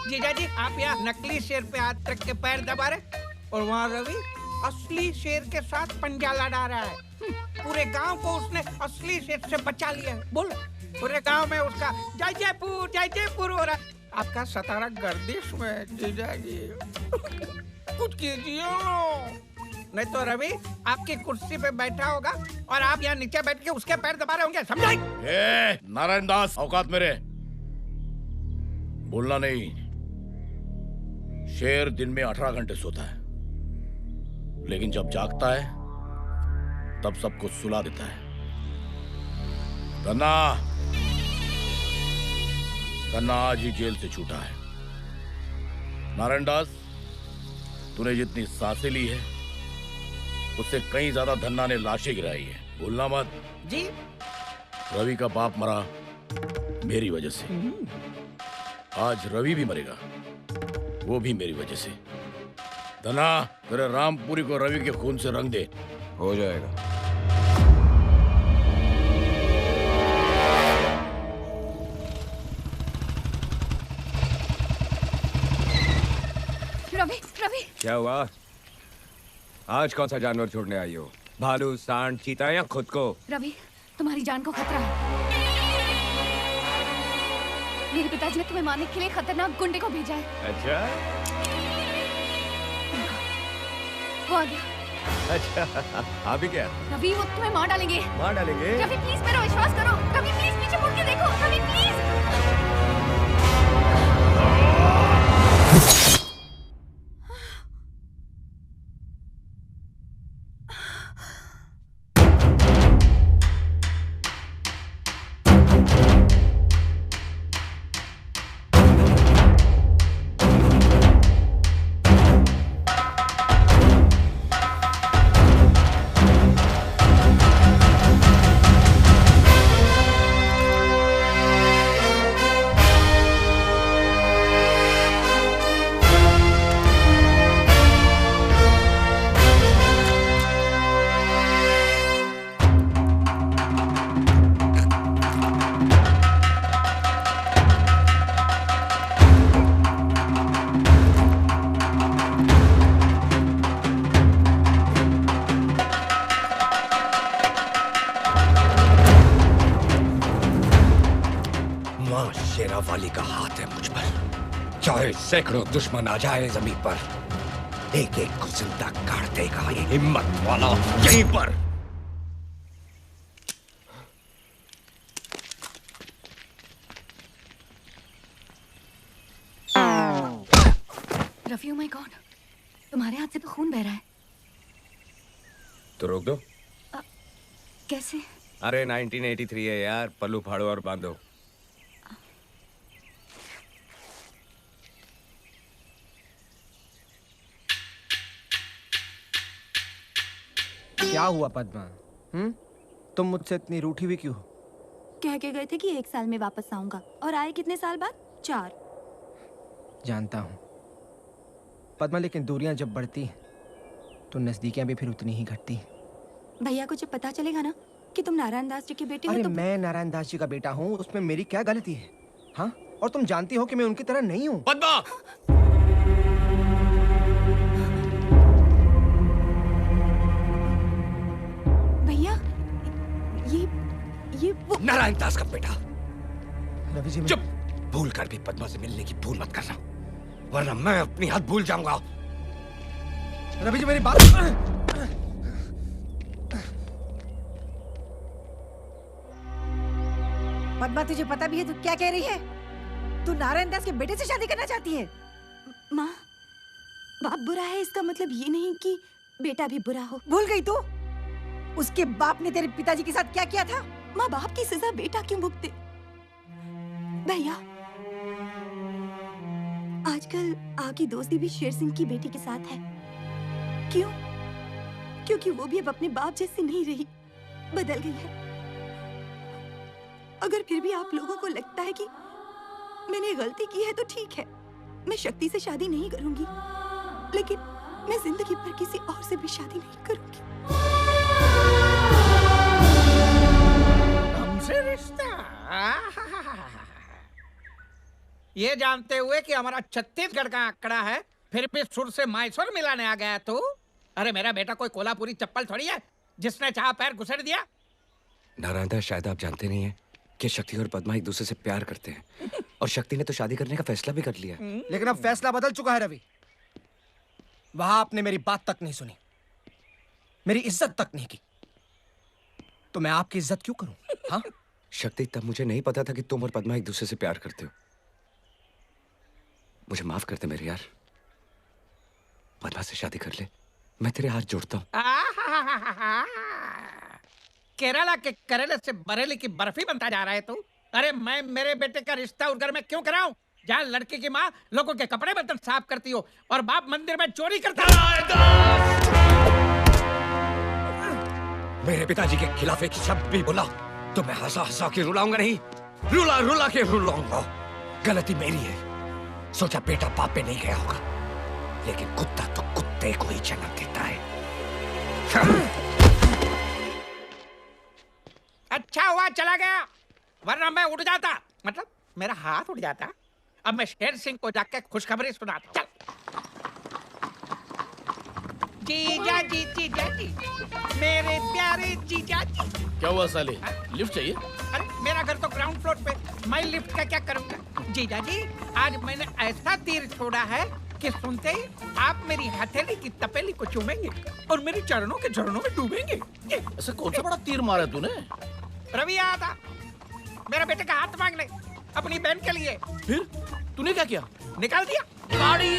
जीजाजी आप यहाँ नकली शेर पे हाथ रख के पैर दबा रहे और वहाँ रवि असली शेर के साथ पंजा लड़ा रहा है। पूरे गांव को उसने असली शेर से बचा लिया है। बोल, पूरे गांव में उसका जय जयपुर हो रहा है। आपका सतारा गर्दिश में जीजाजी। कुछ कीजिए, नहीं तो रवि आपकी कुर्सी पे बैठा होगा और आप यहाँ नीचे बैठ के उसके पैर दबा रहे होंगे। समझाई? नारायण दास, औकात मेरे। बोलना नहीं। शेर दिन में 18 घंटे सोता है, लेकिन जब जागता है तब सबको सुला देता है। गन्ना आज ही जेल से छूटा है। नारायण दास, तूने जितनी सांसें ली है उससे कहीं ज्यादा धन्ना ने लाशें गिराई है। भूलना मत। जी। रवि का बाप मरा मेरी वजह से। आज रवि भी मरेगा, वो भी मेरी वजह से। धना, तेरे रामपुरी को रवि के खून से रंग दे। हो जाएगा। रवि क्या हुआ? आज कौन सा जानवर छोड़ने आई हो? भालू, सांड, चीता या खुद को? रवि, तुम्हारी जान को खतरा है। मेरे पिताजी ने तुम्हें मारने के लिए खतरनाक गुंडे को भेजा है। अच्छा? वो आ गया। अच्छा, अभी क्या? रवि, वो तुम्हें मार डालेंगे। मार डालेंगे? रवि प्लीज मेरा विश्वास करो। रवि प्लीज पीछे मुड़ के देखो। रवि प्लीज। चाहे सैकड़ों दुश्मन आ जाए जमीन पर, एक एक को जिंदा काट देगा ये हिम्मत वाला यहीं पर। रफी, ओह माय गॉड, तुम्हारे हाथ से तो खून बह रहा है। तो रोक दो। कैसे? अरे 1983 है यार, पल्लू फाड़ो और बांधो। क्या हुआ पद्मा? तुम मुझसे इतनी रूठी हुई क्यों? कह के गए थे कि 1 साल में वापस आऊंगा, और आए कितने साल बाद? 4। जानता हूँ पद्मा, लेकिन दूरियां जब बढ़ती हैं तो नजदीकियां भी फिर उतनी ही घटती हैं। भैया को जब पता चलेगा ना कि तुम नारायण दास जी के बेटे हो अरे तो मैं नारायण दास जी का बेटा हूँ, उसमें मेरी क्या गलती है? हाँ, और तुम जानती हो कि मैं उनकी तरह नहीं हूँ। पद्मा! भैया, ये वो नारायण दास का बेटा। रवि जी, चुप! भूल कर भी पद्मा से मिलने की भूल मत करना, वरना मैं अपनी हद भूल जाऊंगा। रवि जी मेरी बात। पद्मा, तुझे पता भी है तू क्या कह रही है? तू नारायण दास के बेटे से शादी करना चाहती है? माँ, बाप बुरा है इसका मतलब ये नहीं कि बेटा भी बुरा हो। भूल गई तू? उसके बाप ने तेरे पिताजी के साथ क्या किया था? माँ, बाप की सजा बेटा क्यों भुगते? भैया, आजकल आपकी दोस्ती भी शेर सिंह की बेटी के साथ है। क्यों? क्योंकि वो भी अब अपने बाप जैसी नहीं रही, बदल गई है। अगर फिर भी आप लोगों को लगता है कि मैंने गलती की है तो ठीक है, मैं शक्ति से शादी नहीं करूंगी, लेकिन मैं जिंदगी भर किसी और से भी शादी नहीं करूंगी। हमसे रिश्ता? ये जानते हुए कि हमारा छत्तीसगढ़ का आंकड़ा है, फिर भी सुर से मायसोर मिलाने आ गया तू? अरे मेरा बेटा कोई कोल्हापुरी चप्पल थोड़ी है जिसने चाह पैर घुसेड़ दिया। नारायण दास, शायद आप जानते नहीं हैं कि शक्ति और पद्मा एक दूसरे से प्यार करते हैं, और शक्ति ने तो शादी करने का फैसला भी कर लिया। लेकिन अब फैसला बदल चुका है रवि। वहां आपने मेरी बात तक नहीं सुनी, मेरी इज्जत तक नहीं की, तो मैं आपकी इज्जत क्यों करूं? हाँ? शक्ति, तब मुझे नहीं पता था कि तुम और पद्मा एक दूसरे से प्यार करते हो। मुझे माफ कर दे मेरे यार, पद्मा से शादी कर ले, मैं तेरे हाथ जोड़ता हूँ। केरला के करेले से बरेली की बर्फी बनता जा रहा है तू? अरे मैं मेरे बेटे का रिश्ता उस घर में क्यों कराऊं जहाँ लड़की की माँ लोगों के कपड़े बर्तन साफ करती हो और बाप मंदिर में चोरी करता है। मेरे पिताजी के खिलाफ एक शब्द भी बोला तो मैं हंसा हंसा के रुलाऊंगा नहीं, रुला रुला के रुलाऊंगा। गलती मेरी है, सोचा बेटा बाप पे नहीं गया होगा, लेकिन कुत्ता तो कुत्ते को ही जन्म देता है। अच्छा हुआ चला गया, वरना मैं उठ जाता, मतलब मेरा हाथ उठ जाता। अब मैं शेर सिंह को जाके खुशखबरी सुनाता। चल। जीजा जी, जीजा जी, मेरे प्यारे जीजा जी। क्या हुआ साले, लिफ्ट चाहिए? अरे मेरा घर तो ग्राउंड फ्लोर पे, मैं लिफ्ट का क्या करूंगा? जीजा जी, आज मैंने ऐसा तीर छोड़ा है कि सुनते ही आप मेरी हथेली की तपेली को चूमेंगे और मेरे चरणों के झरनों में डूबेंगे। ऐसा कौन सा बड़ा तीर मारा तूने? रवि आया था मेरे बेटे का हाथ मांगने अपनी बहन के लिए। फिर तूने क्या किया? निकाल दिया। गाड़ी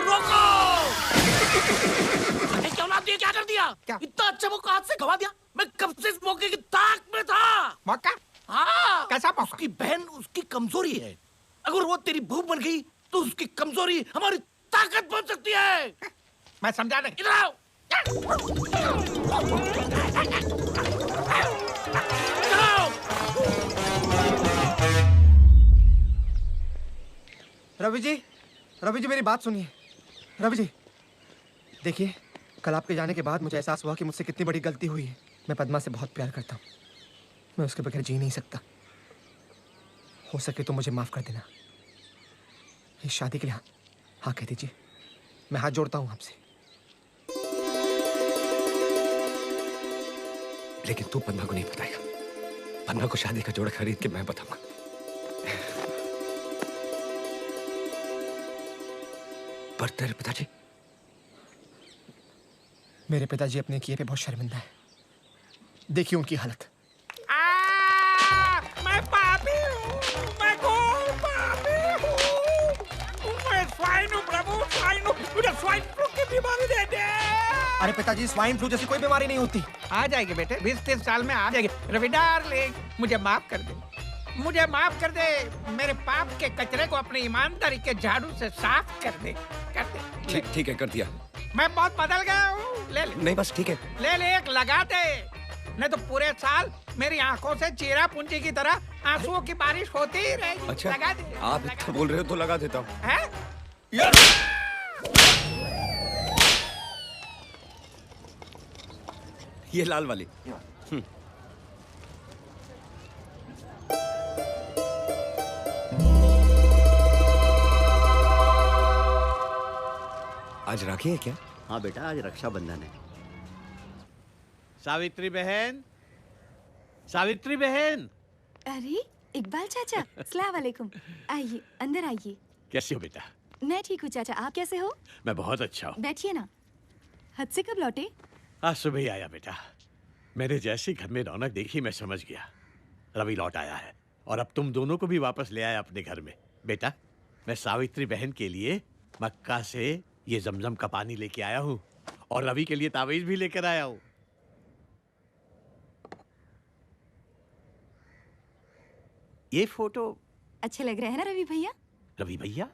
रोको! अरे क्या औलाद दिया, क्या कर दिया? क्या? इतना अच्छा मौका हाथ से गवा दिया। मैं कब से इस मौके की ताक में था। मौका? हाँ। कैसा मौका? उसकी बहन उसकी कमजोरी है, अगर वो तेरी बहू बन गई तो उसकी कमजोरी हमारी ताकत बन सकती है। मैं समझा नहीं। इधर आओ। रवि जी मेरी बात सुनिए। रवि जी, देखिए, कल आपके जाने के बाद मुझे एहसास हुआ कि मुझसे कितनी बड़ी गलती हुई है। मैं पद्मा से बहुत प्यार करता हूँ, मैं उसके बगैर जी नहीं सकता। हो सके तो मुझे माफ कर देना। इस शादी के लिए हाँ कह दीजिए, मैं हाथ जोड़ता हूँ आपसे। लेकिन तू पद्मा को नहीं बताएगा। पद्मा को शादी का जोड़ा खरीद के मैं बताऊंगा। पर तेरे पिताजी? मेरे पिताजी अपने किए पे बहुत शर्मिंदा है। देखिए उनकी हालत। मैं पापी हूँ, मैं घोर पापी हूँ। मैं स्वाइन हूँ प्रभु, स्वाइन हूँ। मुझे स्वाइन फ्लू की बीमारी दे दे। अरे पिताजी, स्वाइन फ्लू जैसी कोई बीमारी नहीं होती। आ जाएगी बेटे, 20-30 साल में आ जाएगी। रवि डार्लिंग, मुझे माफ कर दे, मुझे माफ कर दे। मेरे पाप के कचरे को अपनी ईमानदारी के झाड़ू से साफ कर दे, कर दे। ठीक है, कर दिया। मैं बहुत बदल गया हूँ। ले ले। नहीं बस ठीक है। ले ले, एक लगा दे, नहीं तो पूरे साल मेरी आंखों से चीरा पूंजी की तरह आंसुओं की बारिश होती ही रहेगी। अच्छा, लगा दे। आप इतना बोल रहे हो तो लगा देता हूँ। हैं? ये लाल वाली। आज राखी है क्या? हाँ बेटा, आज रक्षाबंधन है। सावित्री बहन, सावित्री बहन। अरे इकबाल चाचा, अस्सलाम वालेकुम। आइए, अंदर आइए। कैसे हो बेटा? मैं ठीक हूँ चाचा, आप कैसे हो? मैं बहुत अच्छा हूँ। बैठिए ना। हद से कब लौटे? आज सुबह ही आया बेटा। मैंने जैसे घर में रौनक देखी मैं समझ गया रवि लौट आया है, और अब तुम दोनों को भी वापस ले आया अपने घर में। बेटा, मैं सावित्री बहन के लिए मक्का से ये जमजम का पानी लेके आया हूँ, और रवि के लिए तावीज भी लेकर आया हूँ। ये फोटो अच्छे लग रहे हैं ना रवि भैया? रवि भैया?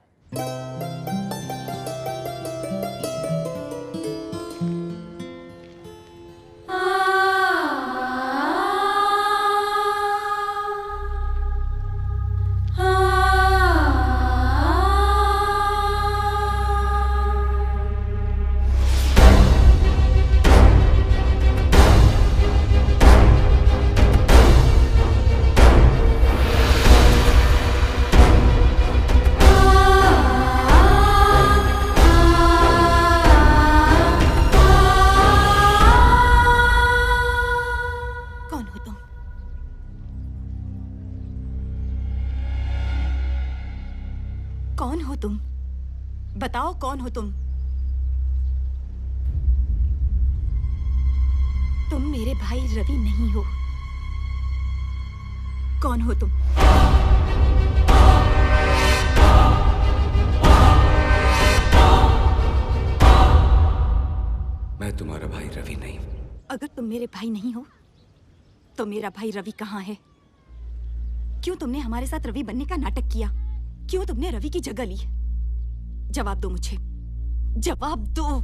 कौन हो तुम? बताओ कौन हो तुम? तुम मेरे भाई रवि नहीं हो। कौन हो तुम? मैं तुम्हारा भाई रवि नहीं। अगर तुम मेरे भाई नहीं हो तो मेरा भाई रवि कहाँ है? क्यों तुमने हमारे साथ रवि बनने का नाटक किया? क्यों तुमने रवि की जगह ली? जवाब दो मुझे, जवाब दो।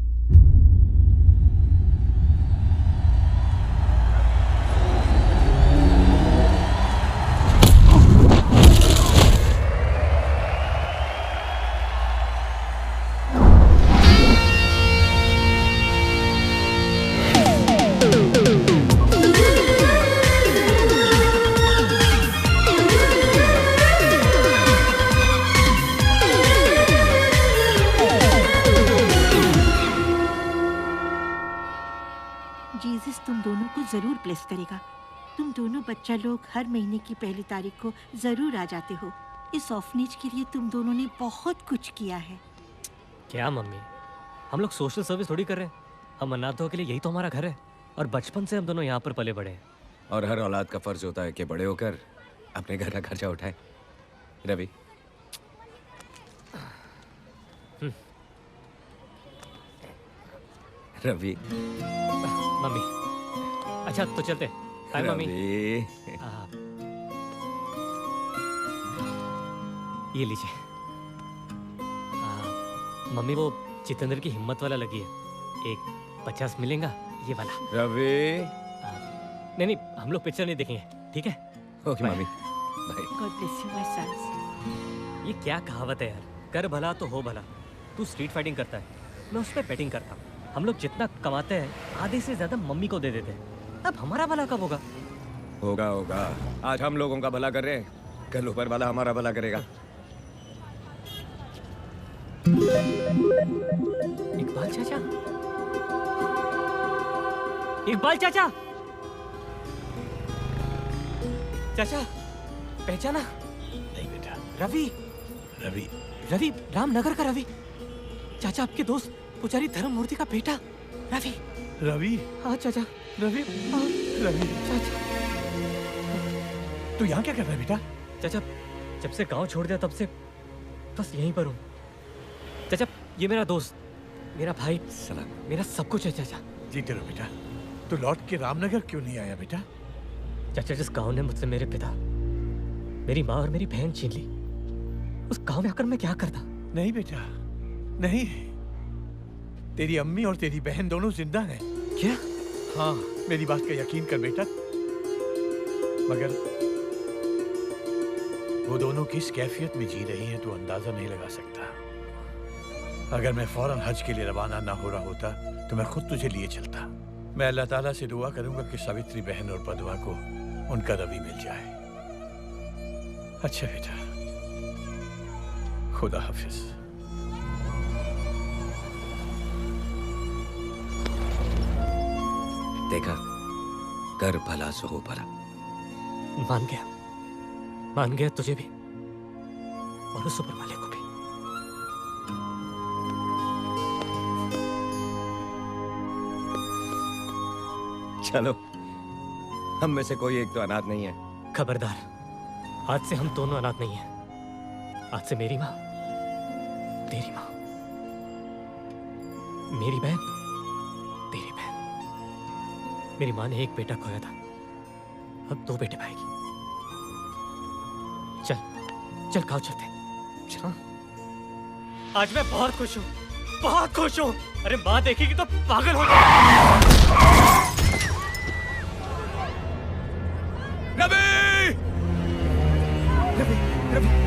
जीसस तुम दोनों को जरूर ब्लेस करेगा। तुम दोनों बच्चा लोग हर महीने की पहली तारीख को जरूर आ जाते हो। इस ऑर्फनेज के लिए तुम दोनों ने बहुत कुछ किया है। क्या मम्मी, हम लोग सोशल सर्विस थोड़ी कर रहे हैं। हम अनाथों के लिए यही तो हमारा घर है, और बचपन से हम दोनों यहाँ पर पले बड़े हैं। और हर औलाद का फर्ज होता है कि बड़े होकर अपने घर का खर्चा उठाए। रवि, रवि। मम्मी, अच्छा तो चलते। हाय मम्मी। ये लीजिए। मम्मी, वो जितेंद्र की हिम्मत वाला लगी है, एक 50 मिलेगा ये वाला। रवि। नहीं नहीं, हम लोग पिक्चर नहीं देखेंगे, ठीक है? Okay mummy, bye. God bless you my sons. ये क्या कहावत है यार, कर भला तो हो भला। तू स्ट्रीट फाइटिंग करता है, मैं उस पर बैटिंग करता हूँ। हम लोग जितना कमाते हैं आधे से ज्यादा मम्मी को दे देते हैं। अब हमारा भला कब होगा? होगा होगा। आज हम लोगों का भला कर रहे हैं, कल ऊपर वाला हमारा भला करेगा। इकबाल चाचा, इकबाल चाचा, चाचा पहचाना? नहीं बेटा। रवि, रवि, रवि रामनगर का रवि। चाचा आपके दोस्त पुजारी धर्ममूर्ति का बेटा रवि। रवि? हाँ चाचा, रवि। हाँ रवि। चाचा तू यहाँ क्या कर रहा है बेटा? चाचा जब से गांव छोड़ दिया तब से बस यहीं पर हूँ। चाचा ये मेरा दोस्त, मेरा भाई, सलाम, मेरा सब कुछ है चाचा। जीते रहो बेटा। तू लौट के रामनगर क्यों नहीं आया बेटा? चाचा जिस गांव ने मुझसे मेरे पिता, मेरी माँ और मेरी बहन छीन ली, उस गांव में आकर मैं क्या करता? नहीं बेटा, नहीं। तेरी अम्मी और तेरी बहन दोनों जिंदा हैं। क्या? हाँ, मेरी बात का यकीन कर बेटा। मगर वो दोनों किस कैफियत में जी रही हैं तू अंदाजा नहीं लगा सकता। अगर मैं फौरन हज के लिए रवाना ना हो रहा होता तो मैं खुद तुझे लिए चलता। मैं अल्लाह ताला से दुआ करूंगा कि सावित्री बहन और पदवा को उनका रवि मिल जाए। अच्छा बेटा, खुदा हाफिज। देखा, कर भला सो हो भला। मान गया तुझे भी और उस ऊपर वाले को भी। चलो, हम में से कोई एक तो अनाथ नहीं है। खबरदार, आज से हम दोनों अनाथ नहीं हैं। आज से मेरी माँ, तेरी माँ, मेरी बहन, तेरी बहन। मेरी माँ ने एक बेटा खोया था, अब 2 बेटे पाएगी। चल गाँव चलते। चल। आज मैं बहुत खुश हूँ, बहुत खुश हूँ। अरे माँ देखेगी तो पागल हो जाएगी। रवि!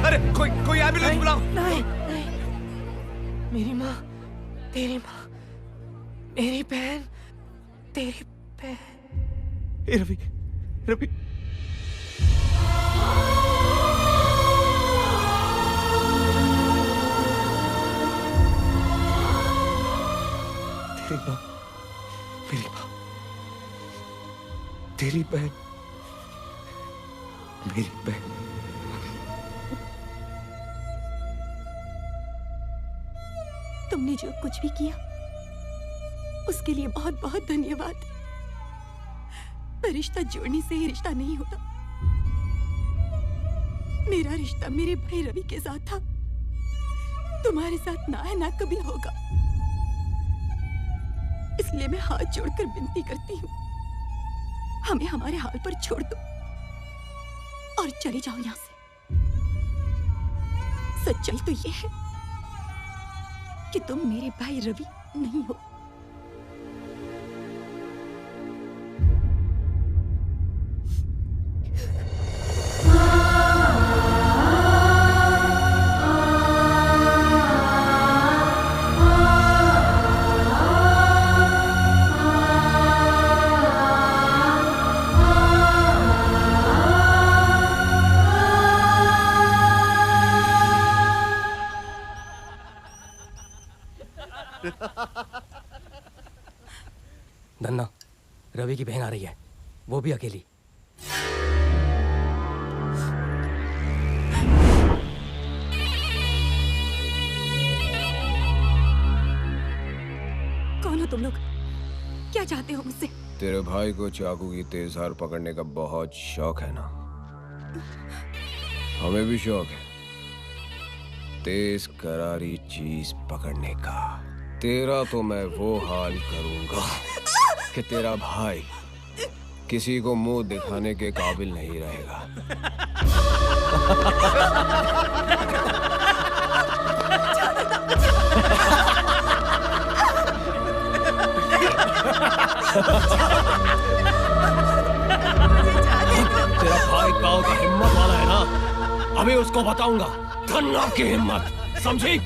अरे कोई एम्बुलेंस बुलाओ। नहीं। मेरी माँ, तेरी माँ, मेरी बहन, तेरी बहन। रवि, रवि। तेरी माँ, मेरी माँ, तेरी बहन, मेरी बहन। तुमने जो कुछ भी किया उसके लिए बहुत बहुत धन्यवाद। पर रिश्ता जोड़ने से ही रिश्ता नहीं होता। मेरा रिश्ता मेरे भाई रवि के साथ था, तुम्हारे साथ ना है ना कभी होगा। इसलिए मैं हाथ जोड़कर विनती करती हूँ, हमें हमारे हाल पर छोड़ दो और चले जाओ यहाँ से। सच्चाई तो ये है कि तुम मेरे भाई रवि नहीं हो। नन्ना, रवि की बहन आ रही है, वो भी अकेली। कौन हो तुम लोग? क्या चाहते हो मुझसे? तेरे भाई को चाकू की तेज धार पकड़ने का बहुत शौक है ना? हमें भी शौक है तेज करारी चीज पकड़ने का। तेरा तो मैं वो हाल करूंगा कि तेरा भाई किसी को मुंह दिखाने के काबिल नहीं रहेगा। तेरा भाई गांव का हिम्मत वाला है ना, अभी उसको बताऊंगा धन्ना की हिम्मत, समझी?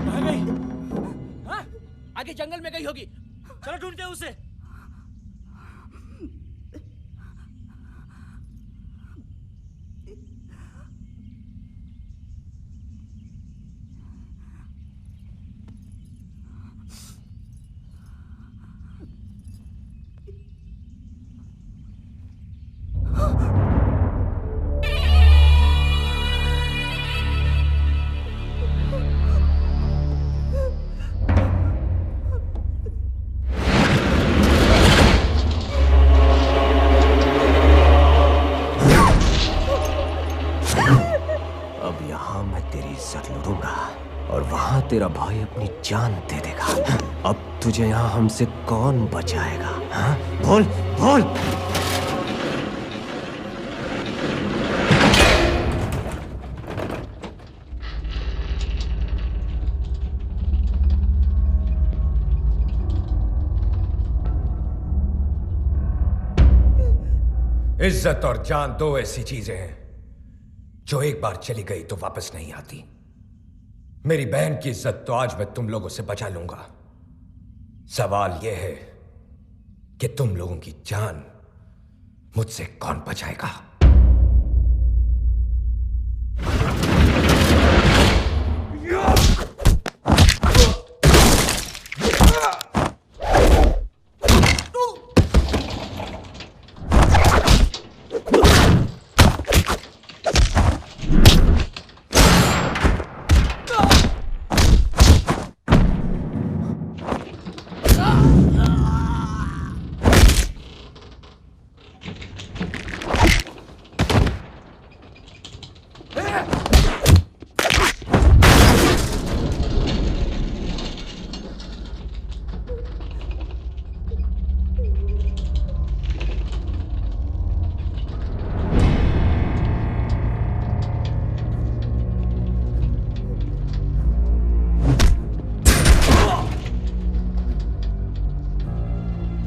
आ गई। जंगल में गई होगी। चलो ढूंढते हैं उसे। तेरा भाई अपनी जान दे देगा। अब तुझे यहाँ हमसे कौन बचाएगा? हाँ? बोल बोल। इज्जत और जान दो ऐसी चीजें हैं जो एक बार चली गई तो वापस नहीं आती। मेरी बहन की इज्जत तो आज मैं तुम लोगों से बचा लूंगा। सवाल यह है कि तुम लोगों की जान मुझसे कौन बचाएगा?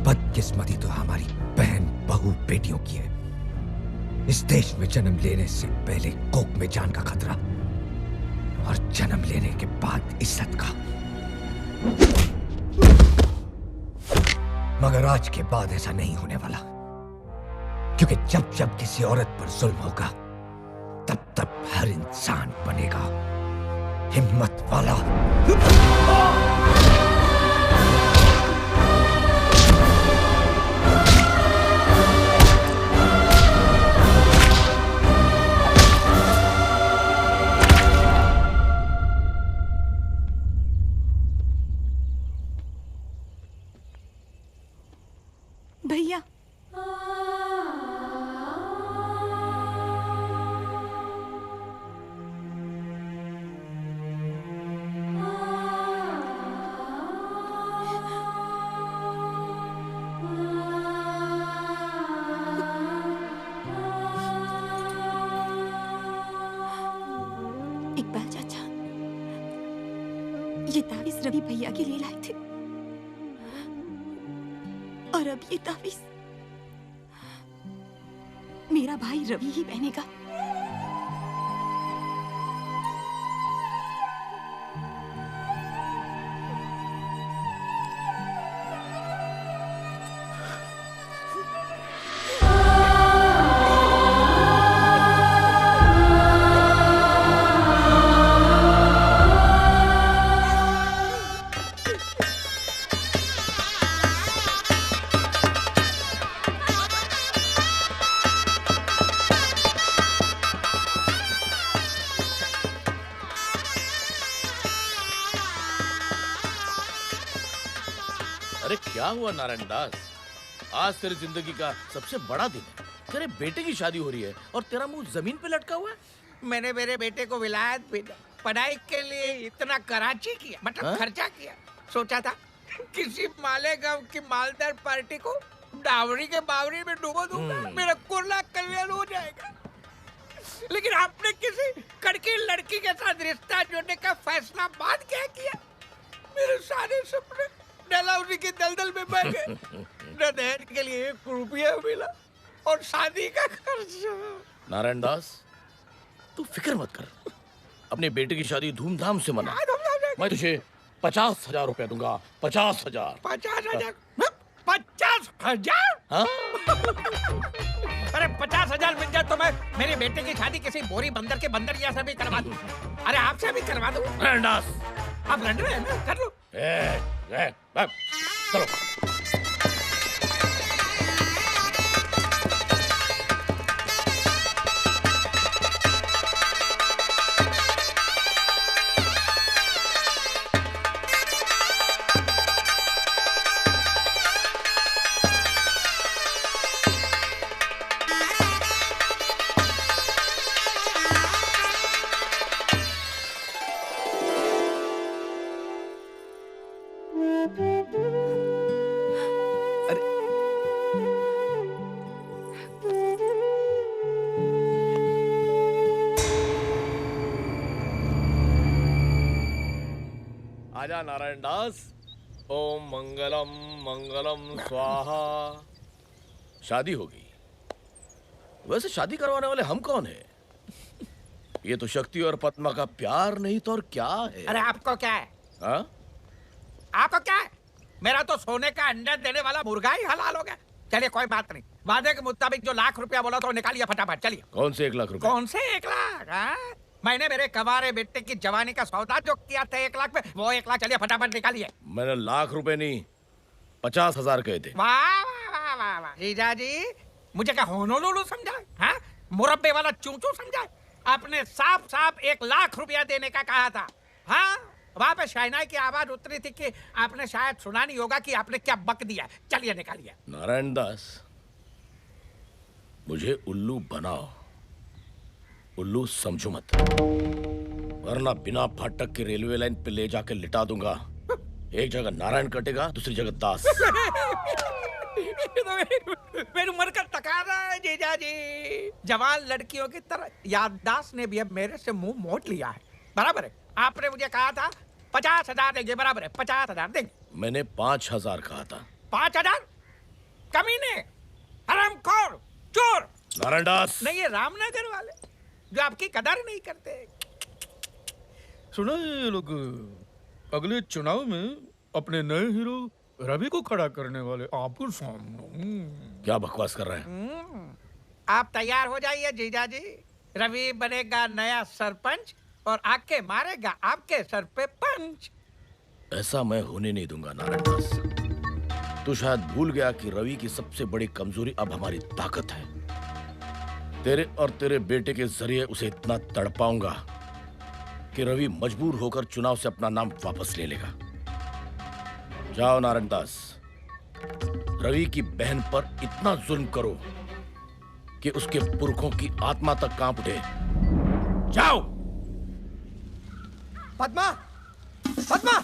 बदकिस्मती तो हमारी बहन बहू बेटियों की है। इस देश में जन्म लेने से पहले कोख में जान का खतरा और जन्म लेने के बाद इज्जत का। मगर आज के बाद ऐसा नहीं होने वाला, क्योंकि जब जब किसी औरत पर जुल्म होगा तब तब हर इंसान बनेगा हिम्मत वाला। भैया, इकबाल चाचा, ये तावीज रवि भैया के लिए लाए थे और अब ये तावीज मेरा भाई रवि ही पहनेगा। अरे क्या हुआ नारायण दास, आज तेरी जिंदगी का सबसे बड़ा दिन है। तेरे बेटे की शादी हो रही है और तेरा मुंह जमीन पे लटका हुआ है। मैंने मेरे बेटे को विलायत भेजा, पढ़ाई के लिए इतना कराची किया, मतलब खर्चा किया। सोचा था किसी मालेगांव की मालदार पार्टी को डावरी के बावरी में डुबो दूंगा, मेरा कुर्ला कल्याण हो जाएगा। लेकिन आपने किसी कड़की लड़की के साथ रिश्ता जोड़ने का फैसला बाद क्या किया? मेरे सारे सपने डलहौजी की दलदल में बह गए। न दहेज के लिए 1 रुपया मिला और शादी का खर्चा। नारायण दास, तू फिक्र मत कर, अपने बेटे की शादी धूमधाम से मना। मैं तुझे 50,000 रुपया दूंगा। 50,000। 50,000? 50,000? हाँ? अरे 50,000 मिल जाए तो मैं मेरे बेटे की शादी किसी बोरी बंदर के बंदरिया से भी करवा दूं। अरे आपसे भी करवा दूं। रैंडास, आप लड़ रहे हैं ना, कर लो। चलो। आजा नारायण दास। ओम मंगलम मंगलम स्वाहा। शादी होगी। वैसे शादी करवाने वाले हम कौन है? ये तो शक्ति और पद्मा का प्यार नहीं तो और क्या है? अरे आपको क्या है? हाँ? आपको क्या है? मेरा तो सोने का अंडा देने वाला मुर्गा ही हलाल हो गया। चलिए कोई बात नहीं, वादे के मुताबिक जो लाख रुपया बोला तो निकालिए फटाफट। चलिए। कौन से 1 लाख रुपए? कौन से 1 लाख? हाँ? मैंने मेरे कवारे बेटे की जवानी का सौदा जो किया था 1 लाख में, वो 1 लाख। चलिए फटाफट निकालिए। मैंने लाख रुपए नहीं 50,000 कहे थे। वाह वाह वाह वाह जीजा जी, मुझे क्या होनोलुलु समझा? हाँ? मुरब्बे वाला चूचू समझा? आपने साफ साफ 1 लाख रुपया देने का कहा था। हाँ? वहां पे शहनाई की आवाज उतरी थी कि आपने शायद सुना नहीं होगा कि आपने क्या बक दिया। चलिए निकालिए। नारायण दास, मुझे उल्लू बनाओ, उल्लू समझो मत, वरना बिना फाटक के रेलवे लाइन पे ले जाके लिटा दूंगा। एक जगह नारायण कटेगा, दूसरी जगह दास। मेरी उम्र का तकाजा है जीजा जी। जवान लड़कियों की तरह याददाश्त ने भी अब मेरे से मुंह मोड़ लिया है। बराबर है, आपने मुझे कहा था 50,000 देंगे। बराबर है, 50,000 देंगे। मैंने 5,000 कहा था। 5,000? कमीने, हरामखोर, चोर। नारायण दास। नहीं, ये रामनगर वाले जो आपकी कदर नहीं करते। सुना ये लोग अगले चुनाव में अपने नए हीरो रवि को खड़ा करने वाले आपके सामने। क्या बकवास कर रहे हैं? आप तैयार हो जाइए जीजा जी। रवि बनेगा नया सरपंच और आके मारेगा आपके सर पे पंच। ऐसा मैं होने नहीं दूंगा नारायण दास। तू शायद भूल गया कि रवि की सबसे बड़ी कमजोरी अब हमारी ताकत है। तेरे और तेरे बेटे के जरिए उसे इतना तड़पाऊंगा कि रवि मजबूर होकर चुनाव से अपना नाम वापस ले लेगा। जाओ नारायण दास, रवि की बहन पर इतना जुल्म करो कि उसके पुरखों की आत्मा तक कांप उठे। जाओ। पद्मा, पद्मा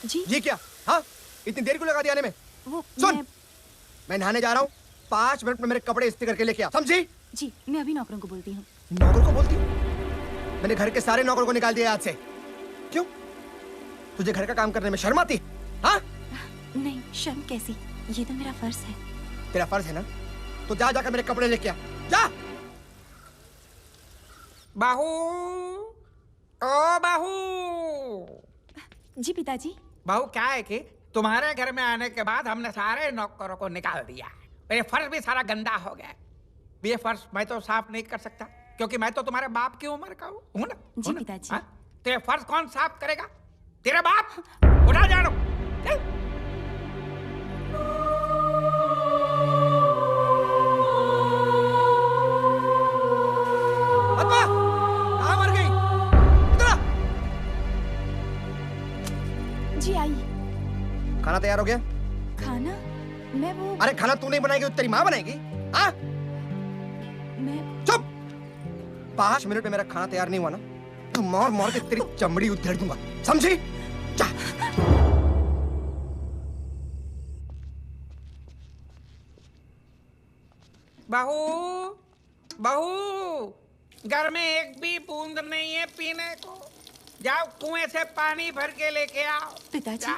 जी। ये क्या? हाँ, इतनी देर क्यों लगा दी आने में? वो सुन, मैं नहाने जा रहा हूँ, 5 मिनट में मेरे कपड़े इस्त्री करके लेके आ, समझी? जी, मैं अभी नौकरों को बोलती हूँ। नौकर को बोलती हूँ? मैंने घर के सारे नौकरों को निकाल दिया आज से। क्यों? तुझे घर का काम करने में शर्म आती? हाँ? नहीं, शर्म कैसी, ये तो मेरा फर्ज है। तेरा फर्ज है ना? तो जा जाकर मेरे कपड़े लेके आ, जा। बाहू, ओ बाहू। जी पिताजी। बाहू, क्या है कि तुम्हारे घर में आने के बाद हमने सारे नौकरों को निकाल दिया। ये फर्श भी सारा गंदा हो गया। ये फर्श मैं तो साफ नहीं कर सकता क्योंकि मैं तो तुम्हारे बाप की उम्र का हूँ ना। जी पिताजी। तो ये फर्श कौन साफ करेगा? तेरे बाप। उठा जानो। पद्मा, कहाँ मर गई? इधर आ। जी आई। खाना तैयार हो गया? खाना? मैं वो। अरे खाना तू नहीं बनाएगी तो तेरी माँ बनाएगी? हाँ? मैं। चुप। 5 मिनट में मेरा खाना तैयार नहीं हुआ ना, तो मार मार के तेरी चमड़ी उधेड़ दूंगा, समझी? जा। बहू, बहू, घर में एक भी बूंद नहीं है पीने को। जाओ कुएं से पानी भर के लेके आओ। पिताजी।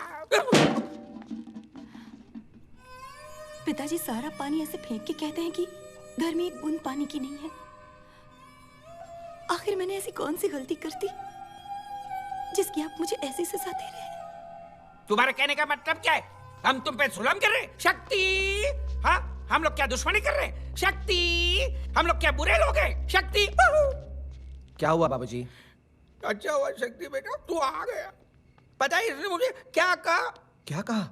पिताजी सारा पानी ऐसे फेंक के कहते हैं कि घर में एक बूंद पानी की नहीं है। आखिर मैंने ऐसी कौन सी गलती कर दी जिसकी आप मुझे ऐसी सजा दे रहे हैं। तुम्हारे कहने का मतलब क्या है? हम तुम पे जुल्म कर रहे हैं? शक्ति, हाँ, हम लोग क्या दुश्मनी कर रहे हैं? शक्ति, हम लोग क्या बुरे लोग हैं? शक्ति, क्या हुआ बाबूजी? अच्छा हुआ शक्ति बेटा तू आ गया। पता है इसने मुझे क्या कहा? क्या कहा?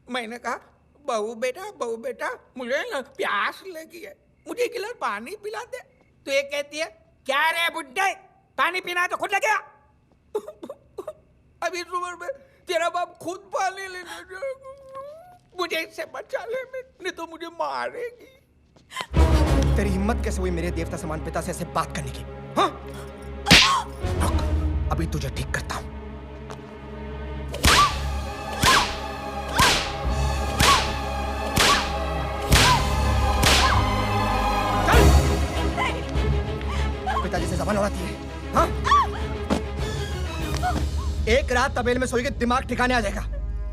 मैंने कहा बहू बेटा मुझे ना प्यास लगी है, मुझे एक गिलास पानी पिला दे। तो ये कहती है क्या रे बुड्ढे, पानी पीना है तो खुद लगे आ। अभी इस उम्र में तेरा बाप खुद पानी लेने जाएगा। मुझे इससे बचा ले, नहीं तो मुझे मारेगी। तेरी हिम्मत कैसे हुई मेरे देवता समान पिता से ऐसे बात करने की? हाँ? अभी तुझे ठीक करता हूं। पिताजी से जबान उड़ाती है, हाँ? एक रात तबेले में सोएगी, दिमाग ठिकाने आ जाएगा,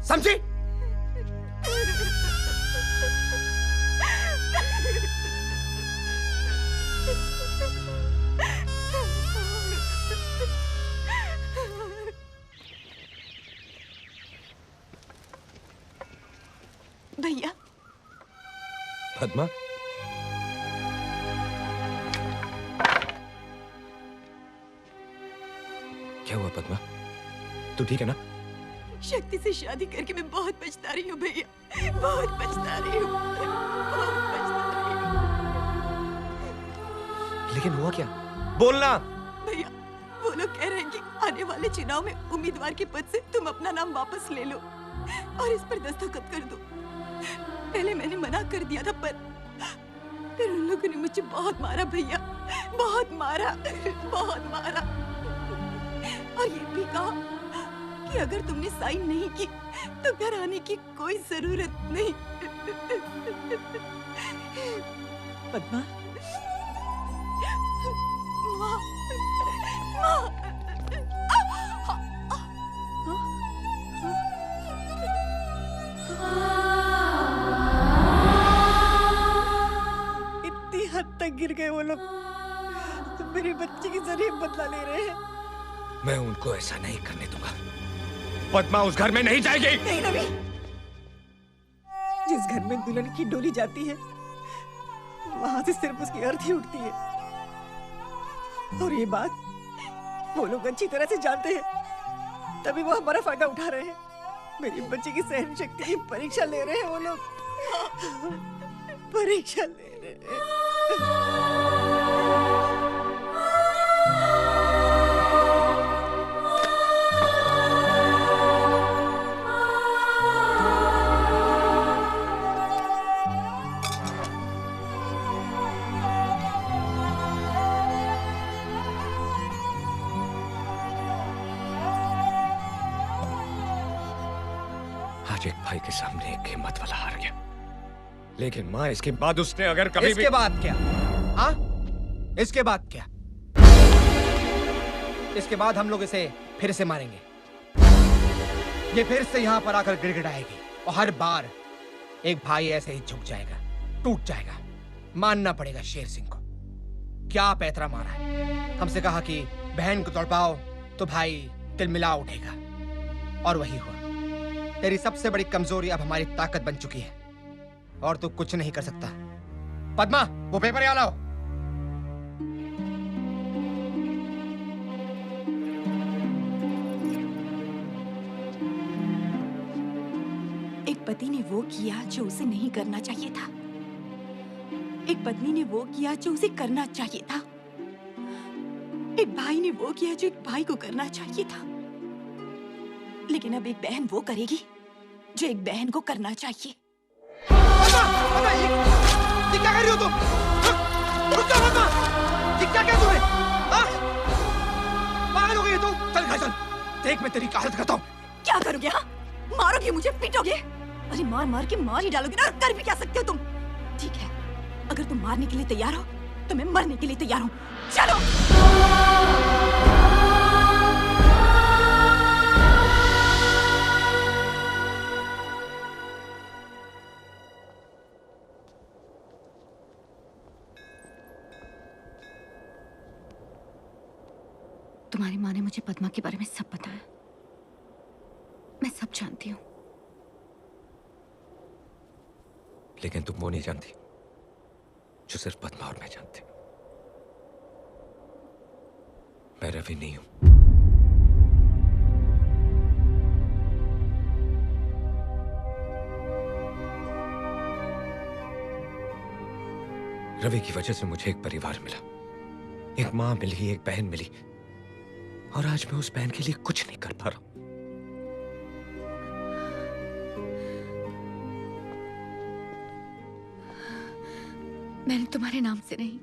समझी? भैया। पद्मा, क्या हुआ पद्मा? तू ठीक है ना? शक्ति से शादी करके मैं बहुत पछता रही हूँ भैया, बहुत पछता रही हूँ, बहुत पछता रही हूँ। लेकिन हुआ क्या? बोलना। भैया वो लोग कह रहे हैं कि आने वाले चुनाव में उम्मीदवार के पद से तुम अपना नाम वापस ले लो और इस पर दस्तखत कर दो। पहले मैंने मना कर दिया था, पर फिर उन लोगों ने मुझे बहुत मारा भैया, बहुत मारा, बहुत मारा। और ये भी कहा कि अगर तुमने साइन नहीं की तो घर आने की कोई जरूरत नहीं। पद्मा, माँ, माँ, इतनी हद तक गिर गए वो लोग, मेरी बच्ची की जरिए बदला ले रहे हैं। मैं उनको ऐसा नहीं करने दूंगा। पद्मा उस घर में नहीं जाएगी। नहीं रवि, जिस घर में दुल्हन की डोली जाती है वहां से सिर्फ उसकी अर्थी उठती है, और ये बात वो लोग अच्छी तरह से जानते हैं, तभी वो हमारा फायदा उठा रहे हैं। मेरी बच्ची की सहन शक्ति की परीक्षा ले रहे हैं वो लोग, परीक्षा ले रहे हैं। आज एक भाई के सामने एक हिम्मत वाला हार गया, लेकिन माँ इसके बाद उसने अगर कभी इसके बाद क्या? हाँ? इसके बाद क्या? इसके बाद हम लोग इसे फिर से मारेंगे। ये फिर से यहाँ पर आकर गिड़गिड़ाएगी और हर बार एक भाई ऐसे ही झुक जाएगा, टूट जाएगा। मानना पड़ेगा शेर सिंह को। क्या पैतरा मारा है। हमसे कहा कि बहन को तड़पाओ तो भाई तिलमिला उठेगा, और वही हुआ। तेरी सबसे बड़ी कमजोरी अब हमारी ताकत बन चुकी है और तू कुछ नहीं कर सकता। पद्मा, वो पेपर यहाँ लाओ। एक पति ने वो किया जो उसे नहीं करना चाहिए था, एक पत्नी ने वो किया जो उसे करना चाहिए था, एक भाई ने वो किया जो एक भाई को करना चाहिए था, लेकिन अब एक बहन वो करेगी जो एक बहन को करना चाहिए। ये क्या कर रही हो तुम? रुक जाओ पद्मा! ये क्या किया तुमने? पागल हो गई तू? चल घर चल, देख मैं तेरी क्या हालत करता हूँ। क्या करोगे? हाँ, मारोगे मुझे, पीटोगे? अरे मार मार के मार ही डालोगे ना, और कर भी क्या सकते हो तुम? ठीक है, अगर तुम मारने के लिए तैयार हो तो मैं मरने के लिए तैयार हूँ। चलो। तुम्हारी माँ ने मुझे पद्मा के बारे में सब बताया। जानती हूँ। लेकिन तुम वो नहीं जानती जो सिर्फ पद्मा और मैं जानते। मैं रवि नहीं हूं। रवि की वजह से मुझे एक परिवार मिला, एक मां मिली, एक बहन मिली, और आज मैं उस बहन के लिए कुछ नहीं कर पा रहा हूं। मैंने तुम्हारे नाम से नहीं,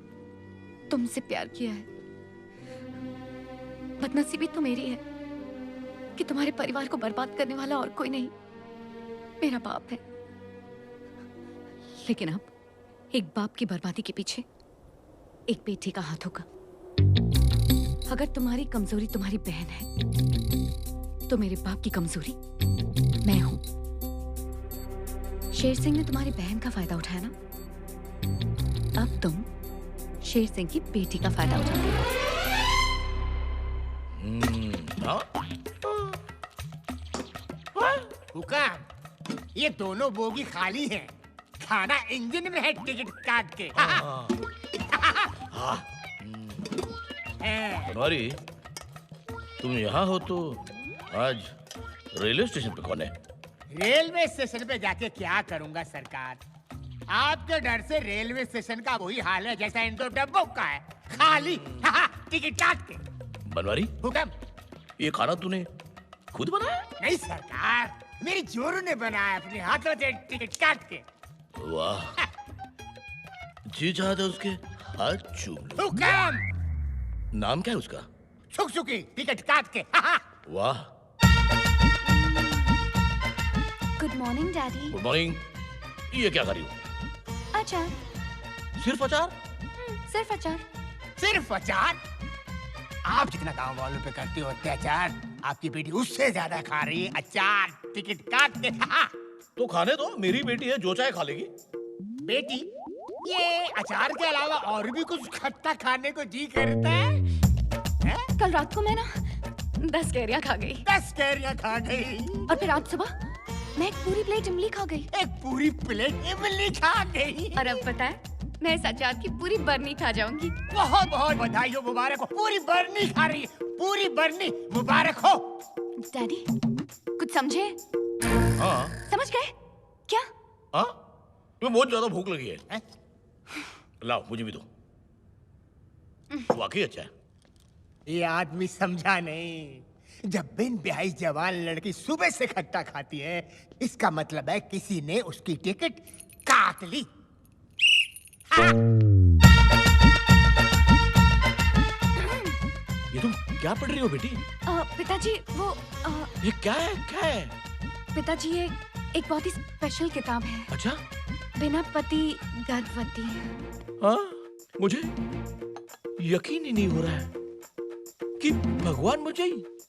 तुमसे प्यार किया है। बदनसीबी तो मेरी है कि तुम्हारे परिवार को बर्बाद करने वाला और कोई नहीं, मेरा बाप है। लेकिन अब एक बाप की बर्बादी के पीछे एक बेटी का हाथ होगा। अगर तुम्हारी कमजोरी तुम्हारी बहन है, तो मेरे बाप की कमजोरी मैं हूं। शेर सिंह ने तुम्हारी बहन का फायदा उठाया ना, अब तुम शेर सिंह की बेटी का फायदा उठाओगे। हुक्म, ये दोनों बोगी खाली हैं। खाना इंजन में है, टिकट काट के। बनवारी, तुम यहाँ हो तो आज रेलवे स्टेशन पे कौन है? रेलवे स्टेशन पे जाके क्या करूंगा सरकार? आपके डर से रेलवे स्टेशन का वही हाल है जैसा इन दो डब्बों का है, खाली। टिकट काट के। बनवारी, हुक्म, ये खाना तूने खुद बनाया? नहीं सरकार, मेरी जोरू ने बनाया अपने हाथों से, टिकट काट के। वाह, जी चाहता उसके हाथ चूम लो। हुक्म, नाम क्या है उसका? छुक-छुकी, टिकट काट के। वाह। Good morning daddy. Good morning. ये क्या कर रही हो? अचार। सिर्फ अचार? सिर्फ अचार। सिर्फ अचार? आप जितना गांव वालों पे करते हो अत्याचार, आपकी बेटी उससे ज्यादा खा रही है अचार। टिकट काट के। तो खाने दो, मेरी बेटी है, जो चाहे खा लेगी। बेटी, ये अचार के अलावा और भी कुछ खट्टा खाने को जी करता है? कल रात को मैं ना 10 कैरियां खा गई। 10 कैरियां खा गई? और फिर आज सुबह मैं एक पूरी प्लेट इमली खा गई। एक पूरी प्लेट इमली खा गई? और अब पता है, मैं इस अचार की पूरी बरनी खा जाऊंगी। बहुत बहुत बधाई हो, मुबारक हो। पूरी बरनी खा रही है, पूरी बरनी, मुबारक हो। डैडी, कुछ समझे? हाँ। समझ गए? क्या? हाँ, तुम्हें बहुत ज्यादा भूख लगी है? लाओ, मुझे भी दो। वाकई अच्छा है। ये आदमी समझा नहीं। जब बिन ब्याही जवान लड़की सुबह से खट्टा खाती है, इसका मतलब है किसी ने उसकी टिकट काट ली। ये तुम क्या पढ़ रही हो बेटी? पिताजी, वो ये क्या है? क्या है? पिताजी, ये एक बहुत ही स्पेशल किताब है। अच्छा? बिना पति गर्भवती। हाँ, मुझे यकीन ही नहीं हो रहा है कि भगवान मुझे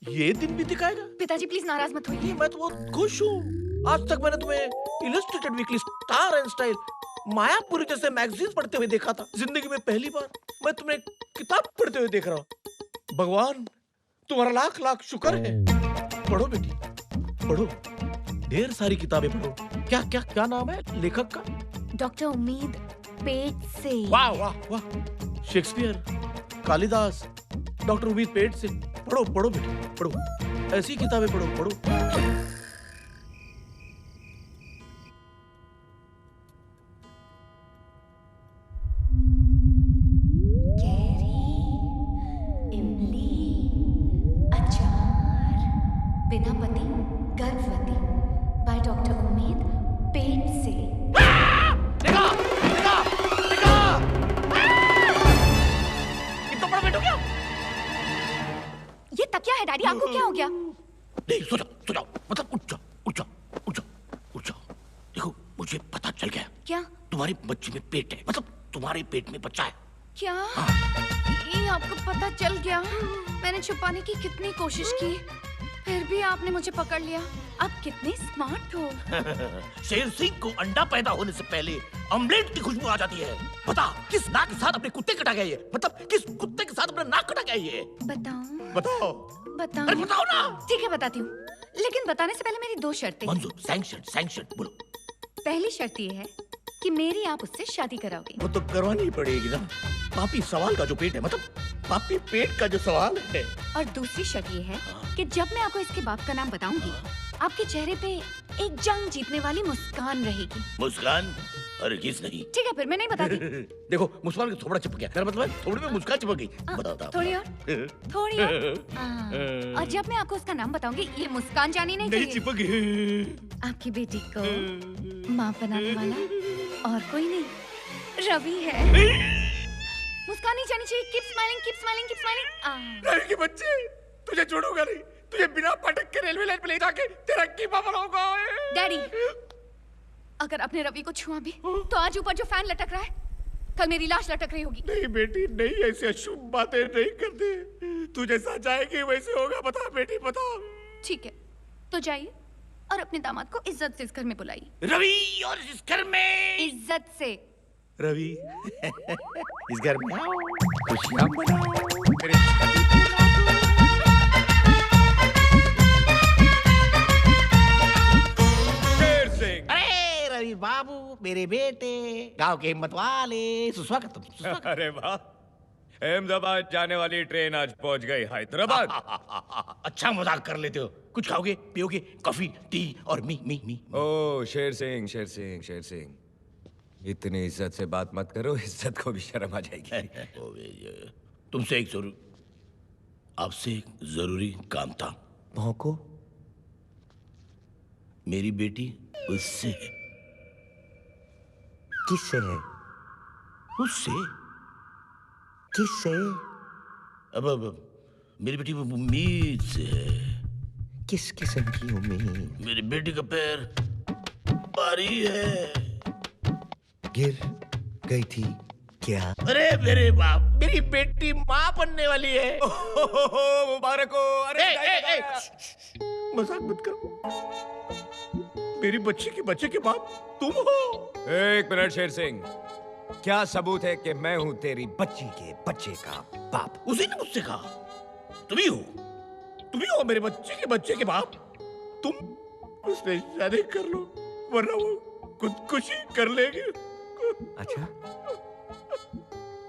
ये दिन भी दिखाएगा। पिताजी प्लीज नाराज मत होइए। मैं तो बहुत खुश हूँ। आज तक मैंने तुम्हें illustrated weekly, star and style, Mayapuri जैसे मैगजीन पढ़ते हुए देखा था। जिंदगी में पहली बार मैं तुम्हें किताब पढ़ते हुए देख रहा हूँ। भगवान, तुम्हारा लाख लाख शुक्र है। पढ़ो बेटी, पढ़ो, ढेर सारी किताबें पढ़ो। क्या क्या क्या नाम है लेखक का? डॉक्टर उम्मीद पेट से। वाह वाह वाह, शेक्सपियर, कालिदास, डॉक्टर उम्मीद पेट से। पढ़ो पढ़ो बेटी, पढ़ो, ऐसी किताबें पढ़ो, पढ़ो। बिना पति गर्भवती बाय डॉक्टर उम्मीद पेट से। देखा, देखा, देखा। इतना बड़ा पेट हो गया? ये तकिया है डैडी, आपको क्या हो गया? नहीं, सो जाओ, सो जाओ। मतलब उठ जाओ, उठ जाओ, उठ जाओ, उठ जाओ। देखो, मुझे पता चल गया। क्या? तुम्हारे बच्चे में पेट है, मतलब तुम्हारे पेट में बच्चा है। क्या? ये आपको पता चल गया? मैंने छुपाने की कितनी कोशिश की, फिर भी आपने मुझे पकड़ लिया। आप कितने स्मार्ट हो। शेर सिंह को अंडा पैदा होने से पहले ऑमलेट की खुशबू आ जाती है। बता, किस नाक के साथ अपने कुत्ते कटा गया ये? मतलब किस कुत्ते के साथ अपना नाक कटा गया ये? बताऊं? बताओ। बताऊं? अरे बताओ ना। ठीक है, बताती हूँ। लेकिन बताने से पहले मेरी 2 शर्तें हैं। मंजूर, सैंक्शन बोलो। पहली शर्त ये है कि मेरी आप उससे शादी कराओगे। वो तो करवानी ही पड़ेगी ना। पापी सवाल का जो पेट है, मतलब पापी पेट का जो सवाल है। और दूसरी शर्त ये है कि जब मैं आपको इसके बाप का नाम बताऊंगी, आपके चेहरे पे एक जंग जीतने वाली मुस्कान रहेगी। मुस्कान? अरे किस नहीं। ठीक है, फिर मैं नहीं बताती। देखो मुस्कान का थोबड़ा चिपक गया। मतलब थोड़ी में मुस्कान चिपक गई। बताओ। थोड़ी और। और जब मैं आपको उसका नाम बताऊंगी, ये मुस्कान जानी नहीं चाहिए। चिपक गई। आपकी बेटी को माँ बनाने वाला और कोई नहीं, रवि है। मुस्कान नहीं जानी चाहिए। Keep smiling, keep smiling, keep smiling. Ravi के बच्चे, तुझे छोड़ूंगा नहीं। तुझे बिना पटक के रेलवे लाइन पे ले जाके तेरा कीमा बनाऊंगा। डैडी, अगर आपने रवि को छुआ भी तो आज ऊपर जो फैन लटक रहा है, कल मेरी लाश लटक रही होगी। नहीं बेटी नहीं, ऐसी अशुभ बातें नहीं करते। तू जैसा चाहेगी वैसे होगा। बता बेटी बता। ठीक है, तो जाइए और अपने दामाद को इज्जत से इस घर में बुलाइए। रवि, और इस घर में इज्जत से। रवि इस घर में आओ, खुशियां मनाओ। अरे रवि बाबू, मेरे बेटे, गांव के हिम्मत वाले, सुस्वागत। अरे वाह, अहमदाबाद जाने वाली ट्रेन आज पहुंच गई हैदराबाद। अच्छा मजाक कर लेते हो। कुछ खाओगे पियोगे? कॉफी, टी और मी। ओ शेर सिंह, इतनी इज्जत से बात मत करो, इज्जत को भी शर्म आ जाएगी। तुमसे आपसे एक जरूरी काम था। भौंको। मेरी बेटी उससे है। किससे है? उससे। किससे? अब मेरी बेटी उम्मीद से है। किस किस्म की उम्मीद? मेरी बेटी का पैर भारी है। गिर गई थी क्या? अरे मेरे बाप, मेरी बेटी माँ बनने वाली है। मुबारक हो। अरे मजाक मत करो। मेरी बच्ची के बच्चे के बाप तुम हो। एक मिनट शेर सिंह, क्या सबूत है कि मैं हूं तेरी बच्ची के बच्चे का बाप? उसी ने मुझसे कहा तुम ही हो मेरे बच्चे के बाप। तुम उससे शादी कर लो, वरना वो खुदकुशी कर लेगी। अच्छा,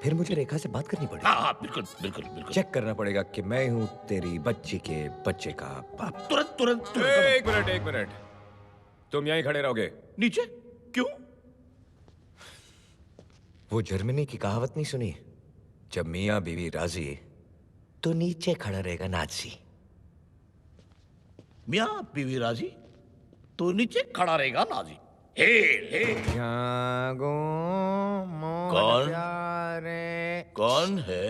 फिर मुझे रेखा से बात करनी पड़ेगी। हाँ बिल्कुल। चेक करना पड़ेगा कि मैं हूं तेरी बच्ची के बच्चे का बाप। तुरंत। एक मिनट, तुम यहीं खड़े रहोगे। नीचे क्यों? वो जर्मनी की कहावत नहीं सुनी? जब मियाँ बीवी राजी तो नीचे खड़ा रहेगा नाजी। मियाँ बीवी राजी तो नीचे खड़ा रहेगा नाजी। हे कौन है?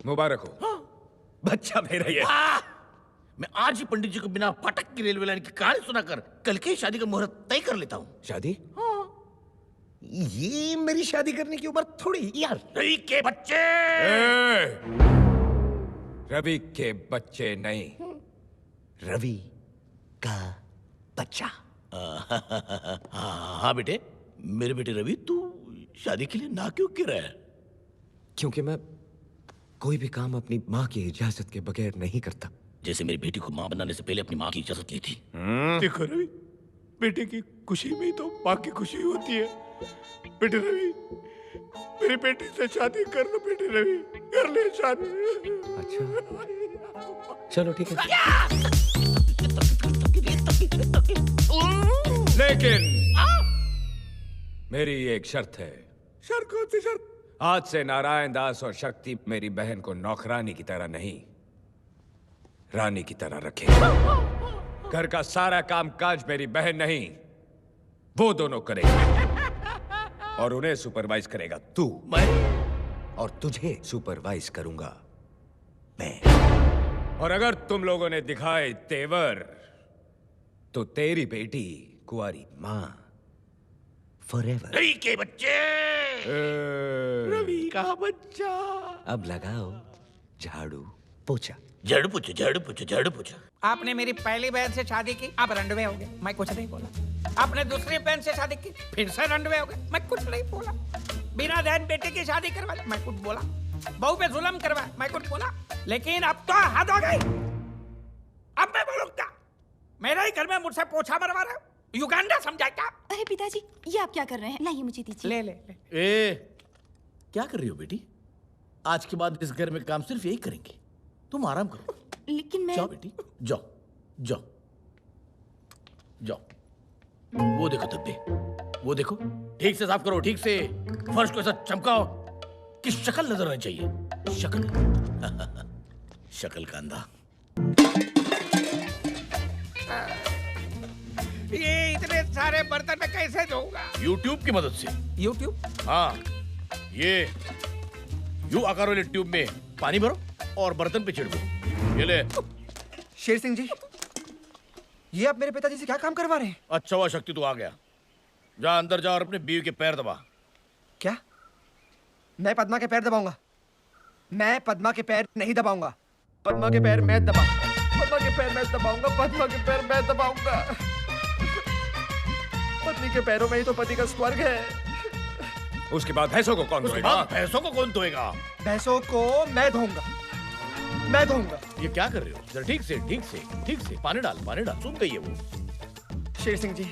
मुबारक हो। बच्चा मेरा ये। मैं आज ही पंडित जी को बिना फाटक की रेलवे लाइन की कहानी सुनाकर कल की शादी का मुहूर्त तय कर लेता हूँ। शादी? ये मेरी शादी करने की उम्र थोड़ी यार। रवि के बच्चे। रवि के बच्चे नहीं, रवि का बच्चा। हाँ बेटे, मेरे बेटे रवि, तू शादी के लिए ना क्यों कह रहा है? क्योंकि मैं कोई भी काम अपनी माँ की इजाजत के बगैर नहीं करता। जैसे मेरी बेटी को माँ बनाने से पहले अपनी माँ की इजाजत ली थी। देखो रवि, बेटे की खुशी में तो माँ की खुशी होती है। बेटे रवि, मेरी बेटी से शादी कर लो। बेटे रवि, कर ले शादी। अच्छा चलो ठीक है। लेकिन मेरी एक शर्त है। शर्त कौन सी शर्त? आज से नारायण दास और शक्ति मेरी बहन को नौकरानी की तरह नहीं, रानी की तरह रखे। घर का सारा काम काज मेरी बहन नहीं, वो दोनों करेंगे और उन्हें सुपरवाइज करेगा तू। मैं? और तुझे सुपरवाइज करूंगा मैं। और अगर तुम लोगों ने दिखाए तेवर तो तेरी बेटी कुंवारी मां फॉरएवर। रवि के बच्चे। रवि का बच्चा। अब लगाओ झाड़ू पोछा। झाड़ू पोछा। आपने मेरी पहली बहन से शादी की, आप रंडवे हो गए। मैं कुछ नहीं बोला। आपने दूसरी बहन से शादी की, फिर से रंडवे हो गए। मैं कुछ नहीं बोला। बिना बहन बेटे की शादी करवा, मैं कुछ बोला। बहू पे जुल्म करवा, मैं कुछ बोला। लेकिन अब तो हद हो गई। अब मैं बोलूंगा, मेरे ही घर में मुझसे पोछा मरवा रहे हो। युगांडा समझा क्या? अरे पिताजी, ये आप क्या कर रहे हैं? लाइए मुझे दीजिए। ले ले। ए, क्या कर रही हो बेटी? आज के बाद इस घर में काम सिर्फ यही करेंगे। तुम आराम करो। लेकिन मैं... जाओ बेटी, जाओ जाओ जाओ। वो देखो धब्बे, वो देखो। ठीक से साफ करो, ठीक से। फर्श को ऐसा चमकाओ कि शक्ल नजर आनी चाहिए। शक्ल शक्ल का अंधा। ये इतने सारे बर्तन में कैसे धोऊंगा? YouTube की मदद से। YouTube? हाँ, ये यू आकार वाले ट्यूब में पानी भरो और बर्तन पे छिड़को। ये ले। शेर सिंह जी, ये आप मेरे पिताजी से क्या काम करवा रहे हैं? अच्छा हुआ शक्ति तू आ गया। जा अंदर जा और अपने बीवी के पैर दबा। क्या? मैं पद्मा के पैर दबाऊंगा? मैं पद्मा के पैर नहीं दबाऊंगा। पद्मा के पैर मैं दबाऊंगा। पद्मा के पैर मैं दबाऊंगा। पद्मा के पैर मैं दबाऊंगा। पत्नी के पैरों में ही तो पति का स्वर्ग है। उसके बाद भैंसों को कौन धोएगा? भैंसों को कौन धोएगा? भैंसों को मैं धोऊंगा। मैं धोऊंगा। ये क्या कर रहे हो? जरा ठीक से, ठीक से, ठीक से। पानी डाल, पानी डाल। सूख गई है वो। शेर सिंह जी,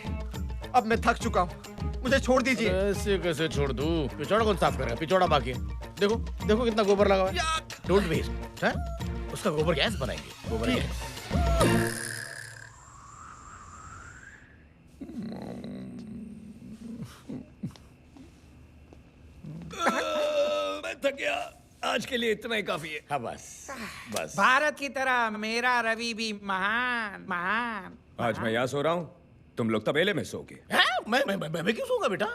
अब मैं थक चुका हूँ, मुझे छोड़ दीजिए। ऐसे कैसे छोड़ दूं? पिछौड़ा कौन साफ करेगा? पिछौड़ा बाकी है। देखो, देखो कितना गोबर लगा हुआ है। Don't waste. हैं? उसका गोबर गैस बनाएंगे। गोबर गैस। मैं थक गया। आज के लिए इतना ही काफी है। हाँ बस, बस। भारत की तरह मेरा रवि भी महान महान। आज मैं यहाँ सो रहा हूँ, तुम लोग तबेले में सोगे। मैं क्यों सोऊंगा बेटा?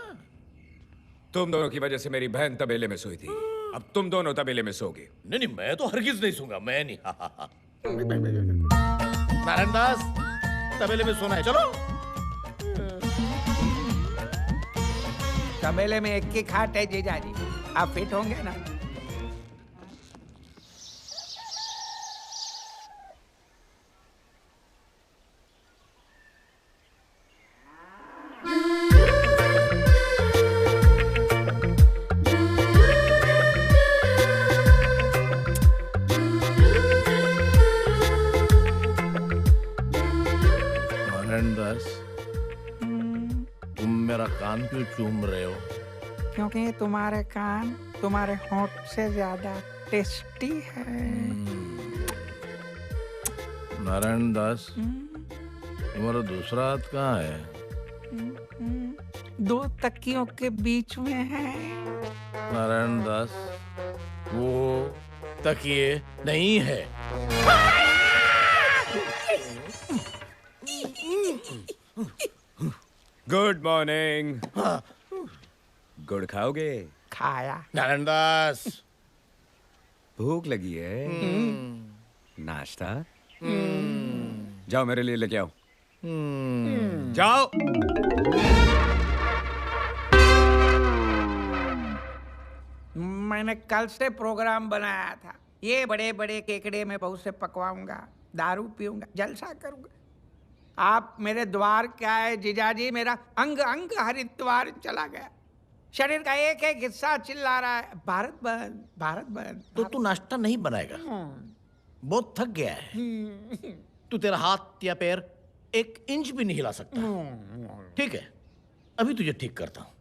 तुम दोनों की वजह से मेरी बहन तबेले में सोई थी। अब तुम दोनों तबेले में सोगे। नहीं, मैं तो हरगिज नहीं सोऊंगा। मैं नहीं। नारायण दास, तबेले में सोना है। चलो। तबेले में एक ही खाट है जीजाजी। आप फिट होंगे ना? तुम मेरा कान क्यों चूम रहे हो? क्योंकि तुम्हारे कान तुम्हारे होंठ से ज्यादा टेस्टी है। नारायण दास, तुम्हारा दूसरा हाथ कहाँ है? दो तकियों के बीच में है। नारायण दास, वो तकिए नहीं है। Good morning. गुड़ खाओगे? खाया। नारायण दास, भूख लगी है? नाश्ता? जाओ मेरे लिए लेके आओ। जाओ। मैंने कल से प्रोग्राम बनाया था। ये बड़े बड़े केकड़े में बहू से पकवाऊंगा, दारू पीऊंगा, जलसा करूंगा। आप मेरे द्वार क्या है जीजाजी? मेरा अंग अंग हरिद्वार चला गया। शरीर का एक एक हिस्सा चिल्ला रहा है, भारत बंद, भारत बंद। तो तू नाश्ता नहीं बनाएगा? बहुत थक गया है। तू तेरा हाथ या पैर एक इंच भी नहीं हिला सकता। ठीक है, अभी तुझे ठीक करता हूं।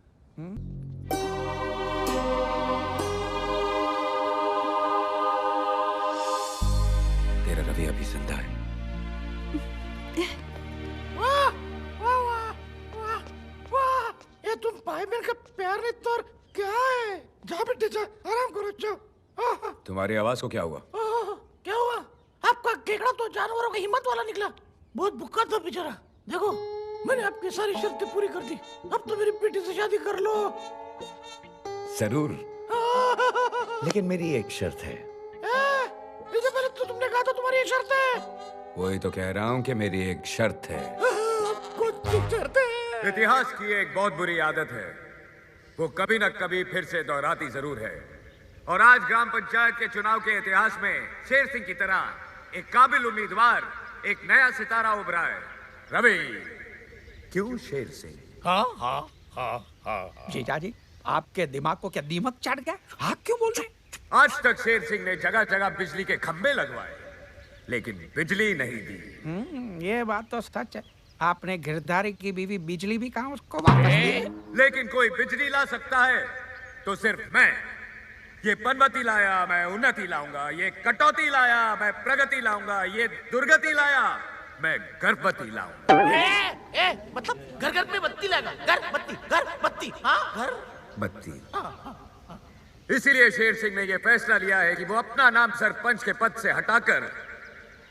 तेरा रवि अभी जिंदा है। वाह वाह वाह वाह वाह, ये तुम भाई बहन का प्यार नहीं तो और क्या है? जा बेटे जा, आराम करो, जाओ। तुम्हारी आवाज को क्या हुआ? क्या हुआ? आपका केकड़ा तो जानवरों की हिम्मत वाला निकला। बहुत भूखा था बेचारा। देखो, मैंने आपकी सारी शर्तें पूरी कर दी। अब तो मेरी बेटी से शादी कर लो। जरूर, लेकिन मेरी एक शर्त है। इससे पहले तो तुमने कहा था तुम्हारी एक शर्त है। वही तो कह रहा हूँ कि मेरी एक शर्त है। कुछ शर्त है। इतिहास की एक बहुत बुरी आदत है, वो कभी न कभी फिर से दोहराती जरूर है। और आज ग्राम पंचायत के चुनाव के इतिहास में शेर सिंह की तरह एक काबिल उम्मीदवार, एक नया सितारा उभरा है। रवि, क्यों शेर सिंह? हाँ हाँ हाँ हाँ जीजा जी, आपके दिमाग को क्या दीमक चढ़ गया? आप क्यों बोल रहे? आज तक शेर सिंह ने जगह जगह बिजली के खंभे लगवाए, लेकिन बिजली नहीं दी। ये बात तो सच है। आपने गिरधारी की बीवी बिजली भी कहा उसको वापस दी। लेकिन कोई बिजली ला सकता है तो सिर्फ मैं। ये पनवती लाया, मैं उन्नति लाऊंगा। ये कटौती लाया, मैं प्रगति लाऊंगा। ये दुर्गति लाया, मैं गर्भवती लाऊंगा। मतलब घर घर में बत्ती लाएगा। घर बत्ती हाँ घर बत्ती। इसीलिए शेर सिंह ने यह फैसला लिया है कि वो अपना नाम सरपंच के पद से हटाकर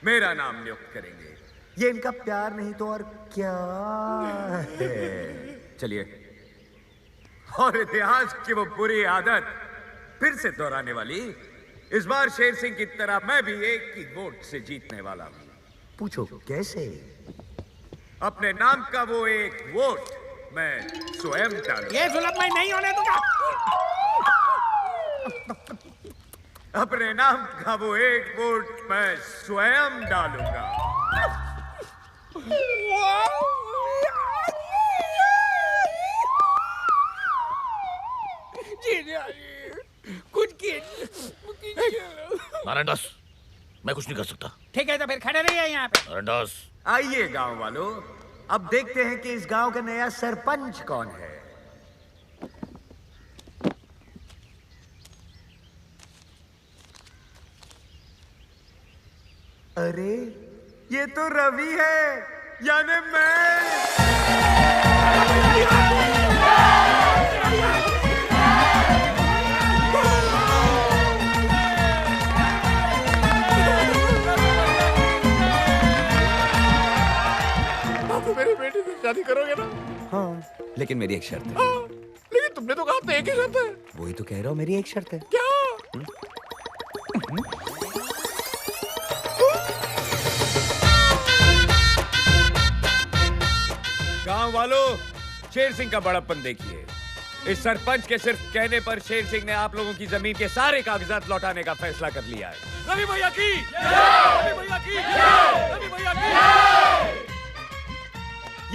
मेरा नाम नियुक्त करेंगे। ये इनका प्यार नहीं तो और क्या है? चलिए, और इतिहास की वो बुरी आदत फिर से दोहराने वाली, इस बार शेर सिंह की तरह मैं भी एक ही वोट से जीतने वाला हूं। पूछो कैसे? अपने नाम का वो एक वोट मैं स्वयं डालूंगा। ये जुल्म मैं नहीं होने दूंगा। अपने नाम का वो एक वोट मैं स्वयं डालूंगा। कुछ नारायण दास, मैं कुछ नहीं कर सकता। ठीक है, तो फिर खड़े रहिए यहाँ पे। नारायण दास, आइए गांव वालों, अब देखते हैं कि इस गांव का नया सरपंच कौन है। अरे, ये तो रवि है, यानी मैं। आप मेरी बेटी से शादी करोगे ना? हाँ, लेकिन मेरी एक शर्त है। हाँ, लेकिन तुमने तो कहा था एक ही शर्त है। वही तो कह रहा हूँ, मेरी एक शर्त है। क्या? गांव वालों, शेर सिंह का बड़प्पन देखिए। इस सरपंच के सिर्फ कहने पर शेर सिंह ने आप लोगों की जमीन के सारे कागजात लौटाने का फैसला कर लिया है। रवि भैया की, रवि भैया की, रवि भैया की।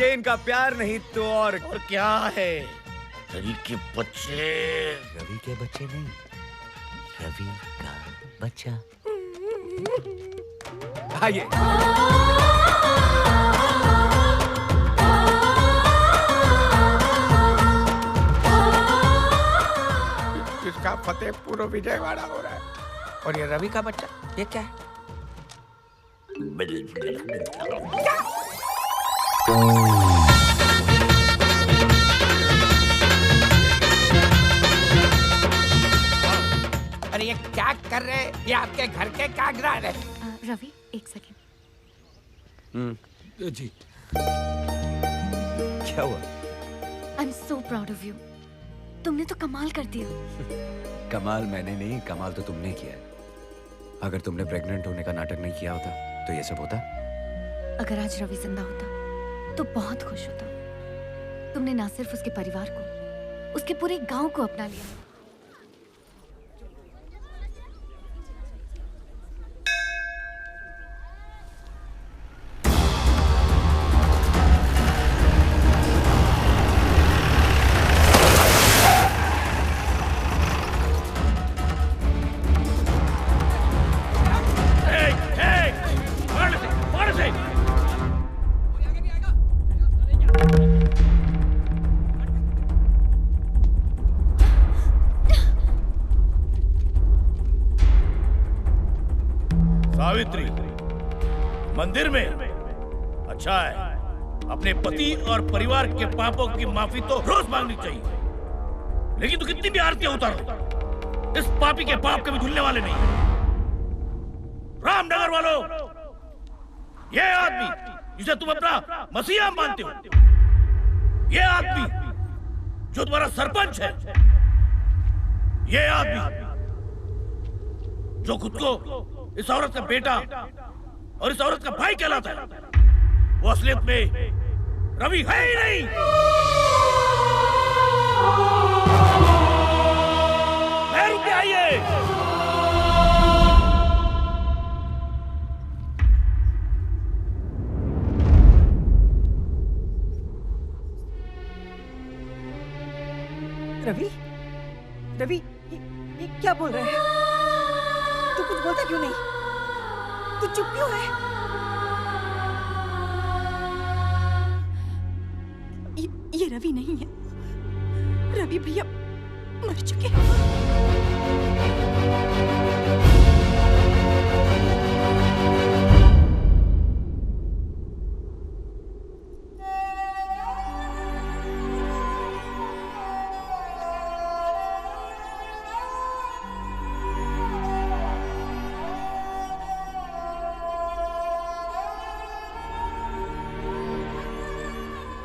ये इनका प्यार नहीं तो और क्या है? रवि के बच्चे। रवि के बच्चे नहीं, रवि का बच्चा। आइए। इसका फतेहपुर विजयवाड़ा हो रहा है, और ये रवि का बच्चा, ये क्या है? अरे ये क्या कर रहे हैं? ये आपके घर के कागजात है। रवि, एक सेकेंड। जी, क्या हुआ? I am so proud of you. तुमने तो कमाल कर दिया। कमाल मैंने नहीं, कमाल तो तुमने किया है। अगर तुमने प्रेग्नेंट होने का नाटक नहीं किया होता तो ये सब होता। अगर आज रवि जिंदा होता तो बहुत खुश होता। तुमने ना सिर्फ उसके परिवार को, उसके पूरे गांव को अपना लिया। सावित्री, मंदिर में? अच्छा है, अपने पति और परिवार के पापों की माफी तो रोज मांगनी चाहिए, लेकिन तू कितनी भी आरतियां उतारो, इस पापी के पाप कभी धुलने वाले नहीं। रामनगर वालों, ये आदमी जिसे तुम अपना मसीहा मानते हो, ये आदमी जो तुम्हारा सरपंच है, ये आदमी जो खुद को इस औरत का बेटा और इस औरत का भाई कहलाता है, वो असलियत में रवि है ही नहीं। महरू पे आइए। रवि रवि ये क्या बोल रहा है? तू कुछ बोलता क्यों नहीं? तू चुप क्यों है? ये रवि नहीं है। रवि भैया मर चुके हैं।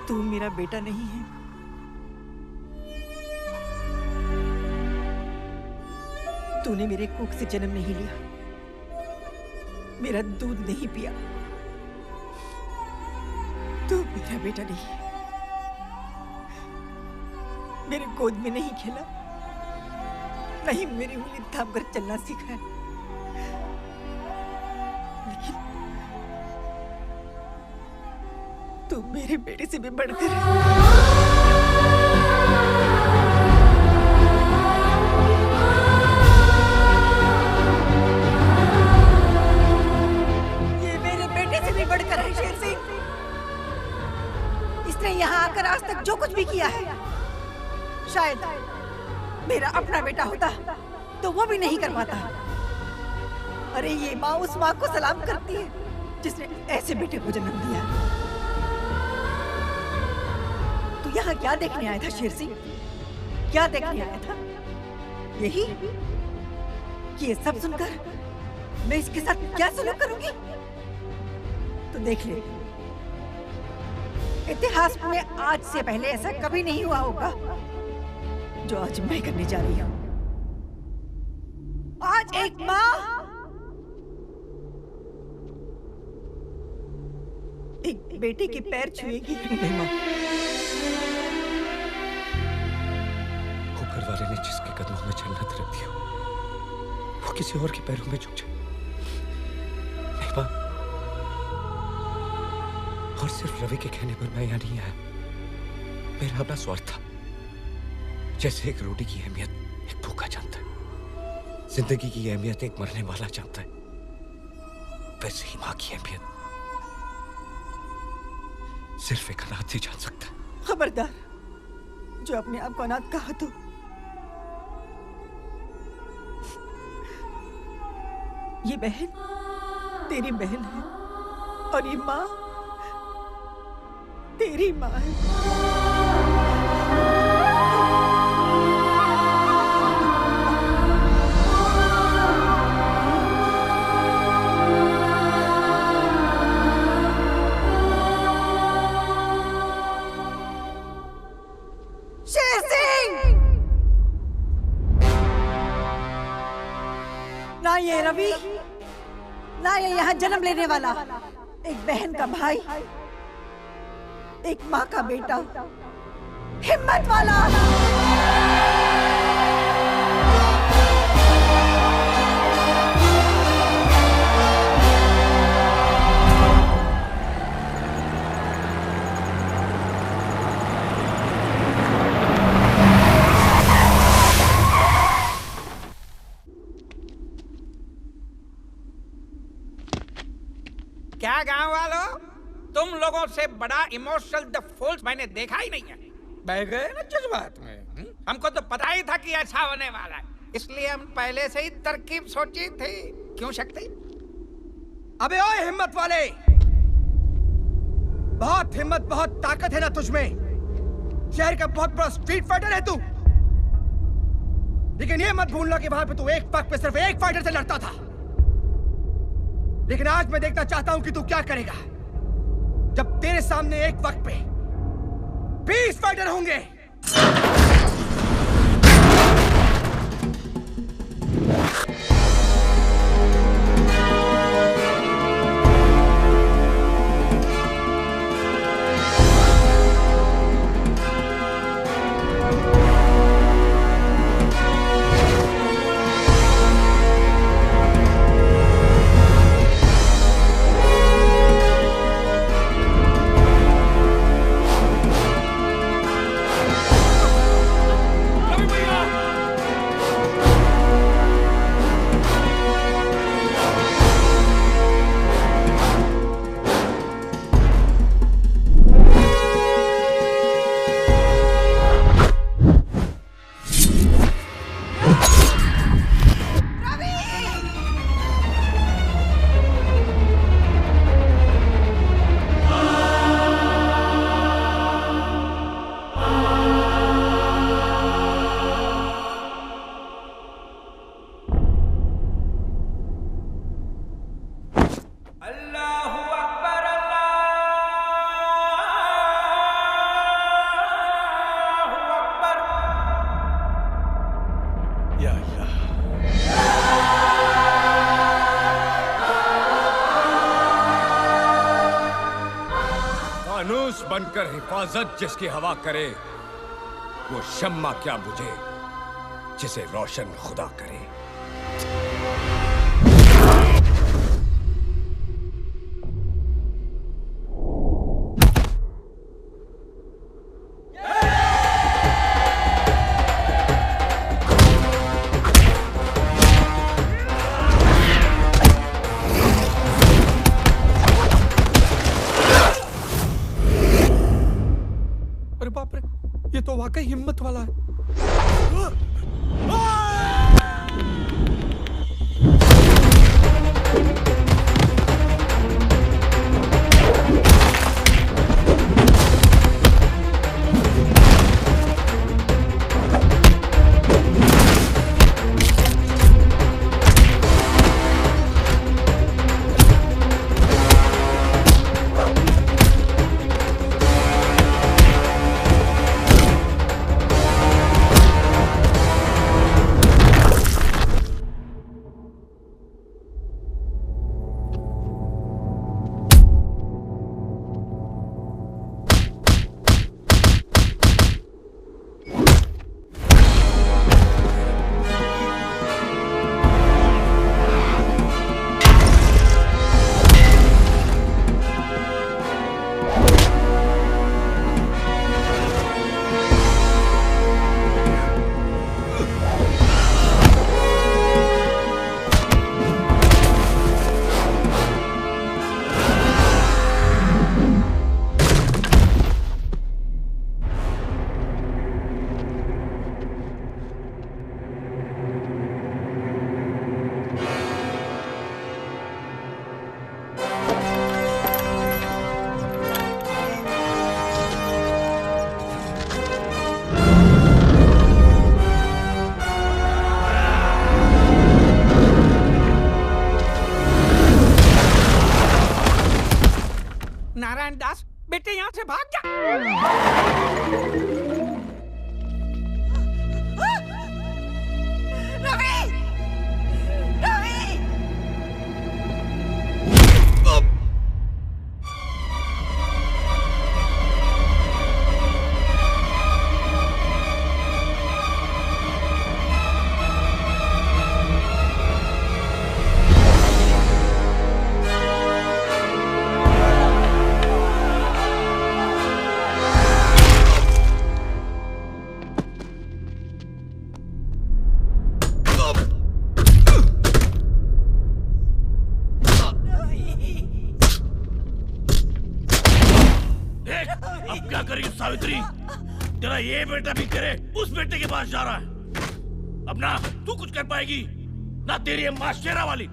तू मेरा बेटा नहीं है। तूने मेरे कोख से जन्म नहीं लिया, मेरा दूध नहीं पिया। तू मेरा बेटा नहीं है। मेरे गोद में नहीं खेला, नहीं मेरी उंगली थाम कर चलना सीखा है। लेकिन तू मेरे बेटे से भी बढ़कर ये मेरे बेटे से भी बढ़कर है शेर सिंह। इसने यहाँ आकर आज तक जो कुछ भी किया है, शायद मेरा अपना बेटा होता तो वो भी नहीं कर पाता। अरे ये माँ उस माँ को सलाम करती है जिसने ऐसे बेटे को जन्म दिया। यहाँ क्या देखने आया था शेर सिंह? क्या देखने आया था? यही कि ये सब सुनकर मैं इसके साथ क्या सलूक करूंगी? तो देख ले, इतिहास में आज से पहले ऐसा कभी नहीं हुआ होगा जो आज मैं करने जा रही हूँ। आज एक माँ एक बेटे के पैर छुएगी। नहीं माँ, ऊपर वाले ने जिसके कदमों में जन्नत रख दी हो, वो किसी और के पैरों में झुक जाए। नहीं माँ, और सिर्फ रवि के कहने पर मैं यहाँ नहीं आया। मेरा अपना स्वार्थ था। जैसे एक रोटी की अहमियत एक भूखा जानता है, जिंदगी की अहमियत एक मरने वाला जानता है, वैसे ही माँ की अहमियत सिर्फ एक अनाथ ही जान सकता है। खबरदार, जो अपने आप को अनाथ कहा तो ये बहन तेरी बहन है और ये माँ तेरी माँ है। ना ये रवि, ना ये यहाँ जन्म लेने वाला, एक बहन का भाई, एक माँ का बेटा, हिम्मत वाला। क्या गांव वालों, तुम लोगों से बड़ा इमोशनल द फूल्स मैंने देखा ही नहीं है। बह गए ना जज्बात में। हमको तो पता ही था कि ऐसा होने वाला है, इसलिए हम पहले से ही तरकीब सोची थी। क्यों शक्ति? अबे ओए हिम्मत वाले, बहुत हिम्मत बहुत ताकत है ना तुझमें। शहर का बहुत बड़ा स्ट्रीट फाइटर है तू, लेकिन ये मत भूलना कि वहां पे तू एक पग पे सिर्फ एक फाइटर से लड़ता था। लेकिन आज मैं देखना चाहता हूं कि तू क्या करेगा जब तेरे सामने एक वक्त पे 20 फाइटर होंगे। फानूस बनकर हिफाजत जिसकी हवा करे, वो शम्मा क्या बुझे जिसे रोशन खुदा करे। अरे बाप रे, ये तो वाकई हिम्मत वाला है। नारायण दास, बेटे यहाँ से भाग जा। रवि! रवि! अब क्या करेगी सावित्री? तेरा ये बेटा भी तेरे उस बेटे के पास जा रहा है। अब ना तू कुछ कर पाएगी ना तेरी माँ शेरा वाली।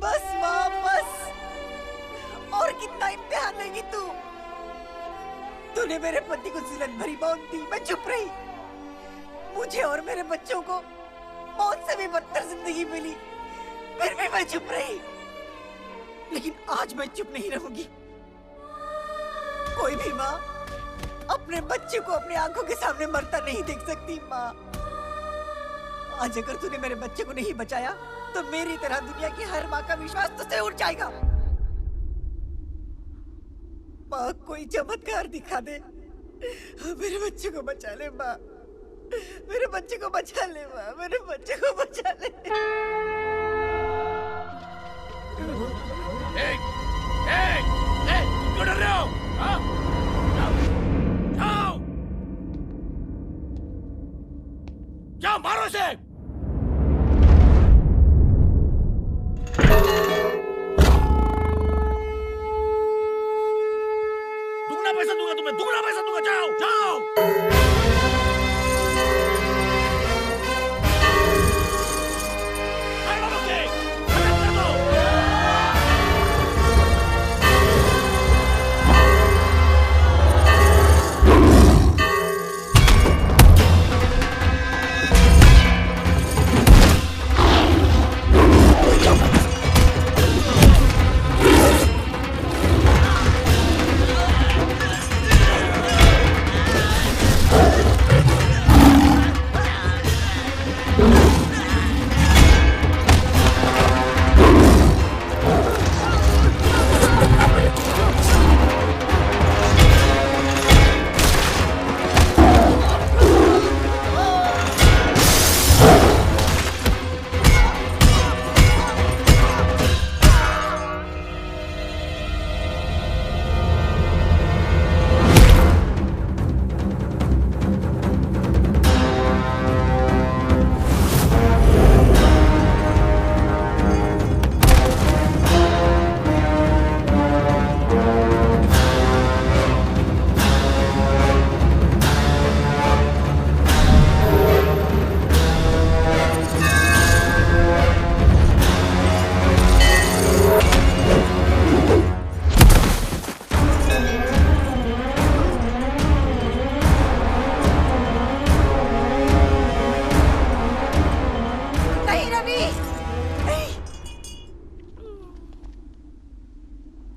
बस माँ बस, और कितना इम्तिहान लेगी तू? तूने मेरे पति को जिल्लत भरी मौत दी, मैं चुप रही। मुझे और मेरे बच्चों को मौत से भी बदतर जिंदगी मिली, फिर भी मैं चुप रही। लेकिन आज मैं चुप नहीं रहूंगी। कोई भी माँ अपने बच्चे को अपनी आंखों के सामने मरता नहीं देख सकती। माँ, आज अगर तूने मेरे बच्चे को नहीं बचाया तो मेरी तरह दुनिया की हर माँ का विश्वास तुझसे उठ जाएगा। माँ, कोई चमत्कार दिखा दे, मेरे बच्चे को बचा ले। माँ, मेरे बच्चे को बचा ले। माँ, मेरे बच्चे को बचा ले। क्यों डर रहे हो? जाओ, जाओ मारो इसे। दुगना पैसा दूंगा तुम्हें, दुगना पैसा दूंगा। जाओ जाओ। हेलो!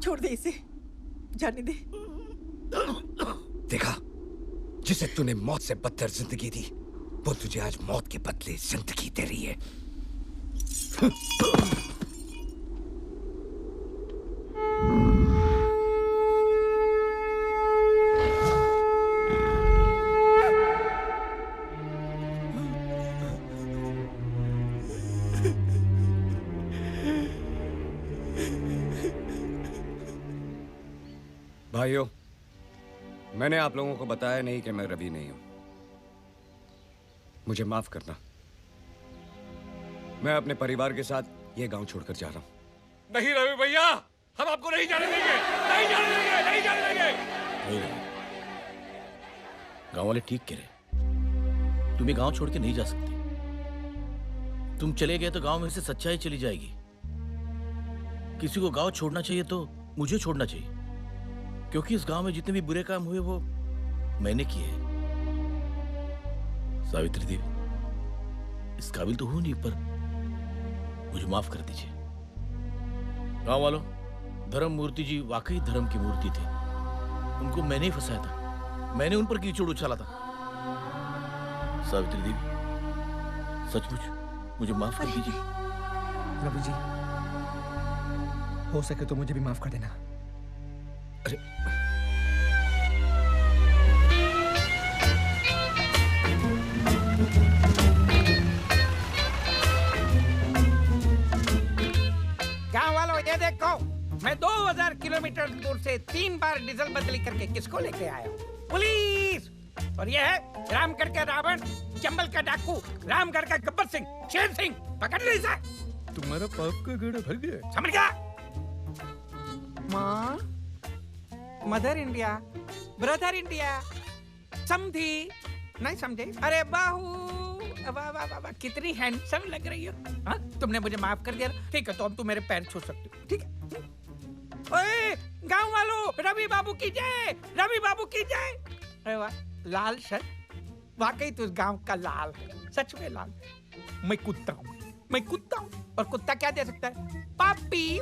छोड़ दे इसे, जाने दे। देखा, जिसे तूने मौत से बदतर जिंदगी दी, वो तुझे आज मौत के बदले जिंदगी दे रही है। भाइयों, मैंने आप लोगों को बताया नहीं कि मैं रवि नहीं हूं। मुझे माफ करना। मैं अपने परिवार के साथ ये गांव छोड़कर जा रहा हूं। नहीं रवि भैया, हम आपको नहीं जाने देंगे, नहीं जाने देंगे, नहीं जाने देंगे। नहीं गांव वाले ठीक कह रहे, तुम ये गांव छोड़ के नहीं जा सकते। तुम चले गए तो गांव में से सच्चाई चली जाएगी। किसी को गांव छोड़ना चाहिए तो मुझे छोड़ना चाहिए, क्योंकि इस गांव में जितने भी बुरे काम हुए वो मैंने किए हैं। सावित्री देवी, इस काबिल तो हूं नहीं, पर मुझे माफ कर दीजिए। गांव वालों, धर्म मूर्ति जी वाकई धर्म की मूर्ति थे। उनको मैंने ही फंसाया था, मैंने उन पर कीचड़ उछाला था। सावित्री देवी, सचमुच मुझे माफ कर दीजिए। रवि जी, हो सके तो मुझे भी माफ कर देना। अरे गांव वालों, ये देखो, मैं 2000 किलोमीटर दूर से 3 बार डीजल बदली करके किसको लेके आया हूँ? पुलिस। और ये है रामगढ़ का रावण, चंबल का डाकू, रामगढ़ का गब्बर सिंह, शेर सिंह। पकड़ ली इसे। तुम्हारा पाप का गड़ा भर गया। समझ गया? माँ, मदर इंडिया, ब्रदर इंडिया, समझी? नहीं समझे? अरे बाहू, वाह वाह वाह, कितनी हैंडसम लग रही हो। हाँ, तुमने मुझे माफ कर दिया। ठीक है, तो अब तुम मेरे पैर छू सकते हो। ठीक है? ओए, गांव वालों, रवि बाबू की जय, रवि बाबू की जय। अरे वाह, लाल शर्ट, वाकई तू इस गांव का लाल है, सच में लाल। मैं कुत्ता हूँ, मैं कुत्ता हूँ, और कुत्ता क्या दे सकता है? पापी।